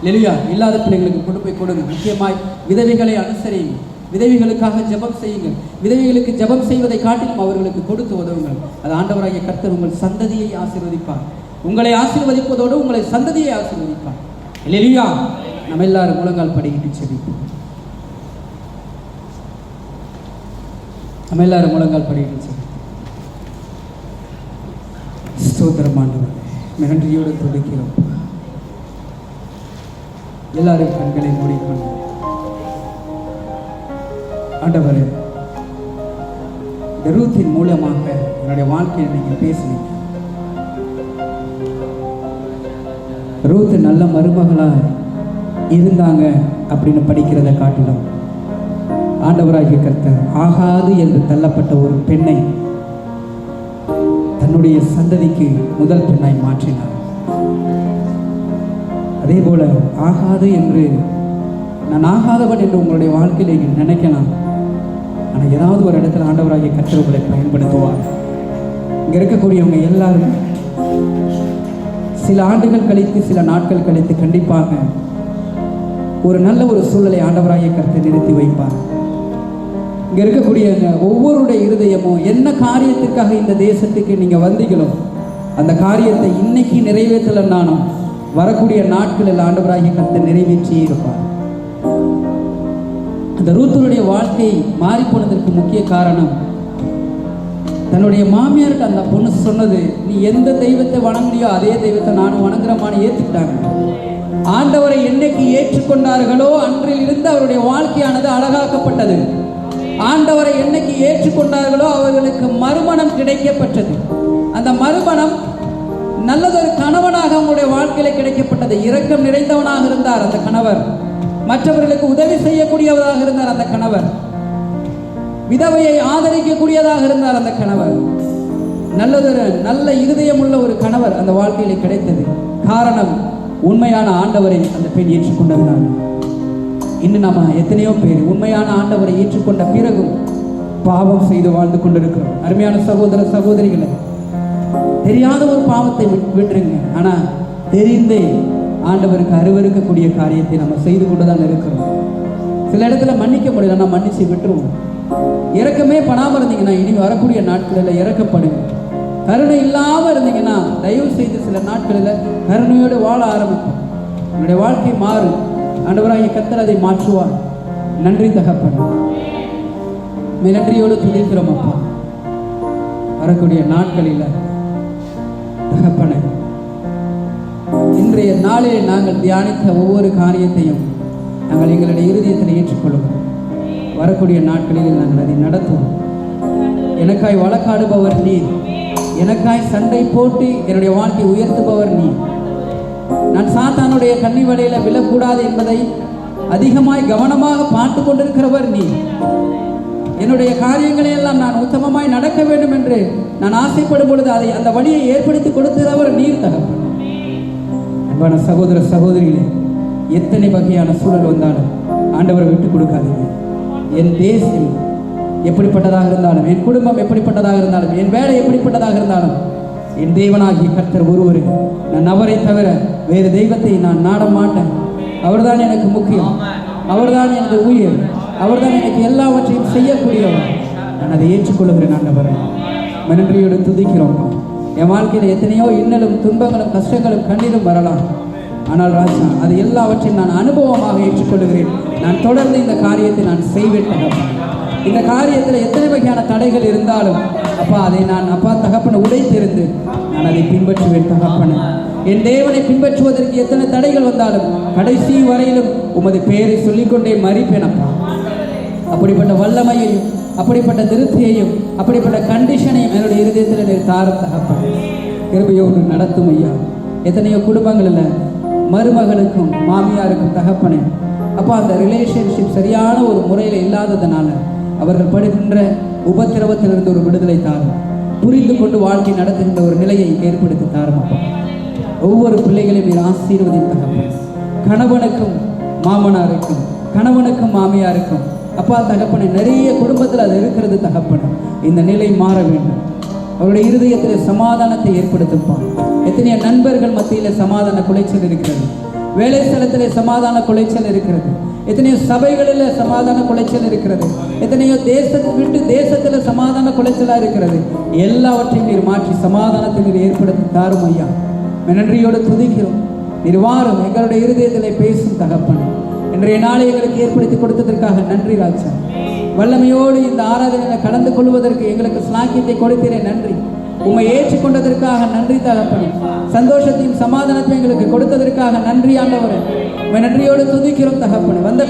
இல்லையா? இல்லாத பிள்ளைகளுக்கு கொண்டு போய் கொடுங்க. முக்கியமாய் விதவைகளை அனுசரியுங்க. விதவைகளுக்காக ஜெபம் செய்யுங்கள். விதவைகளுக்கு ஜெபம் செய்வதை காட்டிலும் அவர்களுக்கு கொடுத்து உதவுங்கள். அது ஆண்டவராகிய கர்த்தர் உங்கள் சந்ததியை ஆசீர்வதிப்பார். உங்களை ஆசீர்வதிப்பதோடு உங்களை சந்ததியை ஆசீர்வதிப்பார். இல்லையா? நம்ம எல்லாரும் முழங்கால் படிக்கிட்டு செபிப்போம். நம்ம எல்லாரும் முழங்கால் படிக்கிட்டு செபிப்போம். ஸ்தோத்திரம் ஆண்டவரே, நன்றியோடு துதிக்கிறோம். எல்லாரும் கண்களை மூடிக்கொண்டு, ஆண்டவரே, இந்த ரூத்தின் மூலமாக என்னுடைய வாழ்க்கையை நீங்கள் பேசுனீங்க. ரூத் நல்ல மருமகளாக இருந்தாங்க அப்படின்னு படிக்கிறத காட்டிலும், ஆண்டவராகிய கர்த்தர் ஆகாது என்று தள்ளப்பட்ட ஒரு பெண்ணை தன்னுடைய சந்ததிக்கு முதல் பெண்ணாய் மாற்றினார். அதே போல ஆகாது என்று, நான் ஆகாதவன் என்று உங்களுடைய வாழ்க்கையில் நீங்கள் நினைக்கலாம். ஆனால் ஏதாவது ஒரு இடத்துல ஆண்டவராகிய கர்த்தர் உங்களை பயன்படுத்துவார். இங்கே இருக்கக்கூடியவங்க எல்லாரும் சில ஆண்டுகள் கழித்து, சில நாட்கள் கழித்து கண்டிப்பாக ஒரு நல்ல ஒரு சூழலை ஆண்டவராகிய கர்த்தர் நிறுத்தி வைப்பார். இங்கே இருக்கக்கூடிய ஒவ்வொருடைய இருதயமும் என்ன காரியத்திற்காக இந்த தேசத்துக்கு நீங்கள் வந்தீங்களோ அந்த காரியத்தை இன்னைக்கு நிறைவேற்றலைன்னாலும் வரக்கூடிய நாட்களில் ஆண்டவராகிய கர்த்தர் நிறைவேற்றியே இருப்பார். அந்த ரூத்துடைய வாழ்க்கை மாறி போனதற்கு முக்கிய காரணம், தன்னுடைய மாமியாருக்கு அந்த பொண்ணு சொன்னது, நீ எந்த தெய்வத்தை வணங்குறியோ அதே தெய்வத்தை நானும் வணங்குறமான்னு ஏற்றுக்கிட்டாங்க. ஆண்டவரை என்னைக்கு ஏற்றுக்கொண்டார்களோ அன்றில் இருந்து அவருடைய வாழ்க்கையானது அழகாக்கப்பட்டது. ஆண்டவரை என்னைக்கு ஏற்றுக்கொண்டார்களோ அவர்களுக்கு மறுமணம் கிடைக்கப்பட்டது. அந்த மறுமணம் நல்லதொரு கணவனாக அவங்களுடைய வாழ்க்கையில கிடைக்கப்பட்டது. இரக்கம் நிறைந்தவனாக இருந்தார் அந்த கணவர். மற்றவர்களுக்கு உதவி செய்யக்கூடியவராக இருந்தார் அந்த கணவர். விதவையை ஆதரிக்கக்கூடியதாக இருந்தார் அந்த கணவர். நல்ல இருதயம் உள்ள ஒரு கணவர் அந்த வாழ்க்கையில கிடைத்தது. காரணம், உண்மையான ஆண்டவரை அந்த பெண் ஏற்றுக்கொண்டதுனால. இன்னும் நம்ம எத்தனையோ பேர் உண்மையான ஆண்டவரை ஏற்றுக்கொண்ட பிறகும் பாவம் செய்து வாழ்ந்து கொண்டிருக்கிறோம். அருமையான சகோதர சகோதரிகளை, தெரியாத ஒரு பாவத்தை விட்டுருங்க. ஆனா தெரிந்தே ஆண்டவருக்கு அருவருக்கக்கூடிய காரியத்தை நம்ம செய்து கொண்டுதான் இருக்கிறோம். சில இடத்துல மன்னிக்க முடியலன்னா மன்னிச்சு விட்டுருவோம். இறக்கமே படாமல் இருந்தீங்கன்னா இனி வரக்கூடிய நாட்களில் இறக்கப்படுங்க. கருணை இல்லாமல் இருந்தீங்கன்னா தயவு செய்து சில நாட்களில் கருணையோடு வாழ ஆரம்பிக்கும். என்னுடைய வாழ்க்கை மாறும். ஆண்டவராகிய கர்த்தர் அதை மாற்றுவார். நன்றி தகப்பன், நன்றியோடு துதிக்கிறோம் அப்பா. வரக்கூடிய நாட்களில் தகப்பனே, இன்றைய நாளில் நாங்கள் தியானித்த ஒவ்வொரு காரியத்தையும் நாங்கள் எங்களுடைய இருதயத்தில் ஏற்றுக்கொள்ளுவோம். வரக்கூடிய நாட்களில் நாங்கள் அதை நடத்துவோம். எனக்காய் வழக்காடுபவர் நீர், எனக்காய் சண்டை போட்டு என்னுடைய வாழ்க்கையை உயர்த்துபவர் நீர். நான் சாத்தானுடைய கண்ணி வலையில் விழக்கூடாது என்பதை அதிகமாய் கவனமாக பார்த்து கொண்டிருக்கிறவர் நீர். என்னுடைய காரியங்களை எல்லாம் நான் உத்தமமாய் நடக்க வேண்டும் என்று நான் ஆசைப்படும் பொழுது அதை அந்த வழியை ஏற்படுத்தி கொடுத்தவர் நீர் தகப்பன். அன்பான சகோதர சகோதரிகளே, எத்தனை வகையான சூழல் வந்தாலும் ஆண்டவரை விட்டுக் கொடுக்காதீங்க. என் தேசம் எப்படிப்பட்டதாக இருந்தாலும், என் குடும்பம் எப்படிப்பட்டதாக இருந்தாலும், என் வேலை எப்படிப்பட்டதாக இருந்தாலும், என் தேவனாகிய கர்த்தர் ஒருவரே. நான் அவரை தவிர வேறு தெய்வத்தை நான் நாட மாட்டேன். அவர்தான் எனக்கு முக்கியம், அவர்தான் எனது உயிர், அவர்தான் எனக்கு எல்லாவற்றையும் செய்யக்கூடியவர். நான் அதை ஏற்றுக்கொள்கிறேன். ஆண்டவரை நன்றியோடு துதிக்கிறோம். என் வாழ்க்கையில் எத்தனையோ இன்னலும் துன்பங்களும் கஷ்டங்களும் கண்ணீரும் வரலாம். ஆனால் ராஜா, அது எல்லாவற்றையும் நான் அனுபவமாக ஏற்றுக்கொள்கிறேன். நான் தொடர்ந்து இந்த காரியத்தை நான் செய்வேன் தகப்பன். இந்த காரியத்தில் எத்தனை வகையான தடைகள் இருந்தாலும் அப்பா, அதை நான் அப்பா தகப்பனை உடைத்திருந்து நான் அதை பின்பற்றுவேன் தகப்பனை. என் தேவனை பின்பற்றுவதற்கு எத்தனை தடைகள் வந்தாலும் கடைசி வரையிலும் உமது பெயரை சொல்லிக்கொண்டே மறிப்பேன் அப்பா. அப்படிப்பட்ட வல்லமையையும் அப்படிப்பட்ட திருப்தியையும் அப்படிப்பட்ட கண்டிஷனையும் என்னுடைய இருதயத்தில் நீர் தாரும் தகப்பன். கிருபையோடு நடத்தும் ஐயா. எத்தனையோ குடும்பங்களில் மருமகளுக்கும் மாமியாருக்கும் தகப்பனே அப்பா அந்த ரிலேஷன்ஷிப் சரியான ஒரு முறையில் இல்லாததுனால அவர்கள் படுகின்ற உபத்திரவத்திலிருந்து ஒரு விடுதலை தாரும். புரிந்து கொண்டு வாழ்க்கை நடத்துகின்ற ஒரு நிலையை ஏற்படுத்தி தாரும் அப்பா. ஒவ்வொரு பிள்ளைகளையும் நீர் ஆசீர்வதியும் தகப்பன். கணவனுக்கும் மாமனாருக்கும், கணவனுக்கும் மாமியாருக்கும் அப்பா தகப்பனை நிறைய குடும்பத்தில் அது இருக்கிறது தகப்பன். இந்த நிலை மாற வேண்டும். அவருடைய இருதயத்தில் சமாதானத்தை ஏற்படுத்துப்பான். எத்தனையோ நண்பர்கள் மத்தியில் சமாதான குலைச்சல் இருக்கிறது, வேலை ஸ்தலத்திலே சமாதான குலைச்சல் இருக்கிறது, எத்தனையோ சபைகளில் சமாதான குலைச்சல் இருக்கிறது, எத்தனையோ தேசத்தை விட்டு தேசத்தில் சமாதான குலைச்சலாக இருக்கிறது. எல்லாவற்றையும் நீர் மாற்றி சமாதானத்தை நீர் ஏற்படுத்தி தாரும் ஐயா. நன்றியோடு துதிக்கிறோம். நீர் வாரும், எங்களுடைய இருதயத்தில் பேசும் தகப்பன். இன்றைய நாளை எங்களுக்கு ஏற்படுத்தி கொடுத்ததற்காக நன்றி ராஜா. வல்லமையோடு இந்த ஆராதனையில் கலந்து கொள்வதற்கு எங்களுக்கு ஸ்லாக்கியத்தை கொடுத்தீரே நன்றி. உம்மை ஏற்றுக்கொண்டதற்காக நன்றி தகப்பனே. சந்தோஷத்தையும் சமாதானத்தையும் எங்களுக்கு கொடுத்ததற்காக நன்றி ஆண்டவரே. நன்றியோடு துதிக்கிறோம் தகப்பனே. வந்த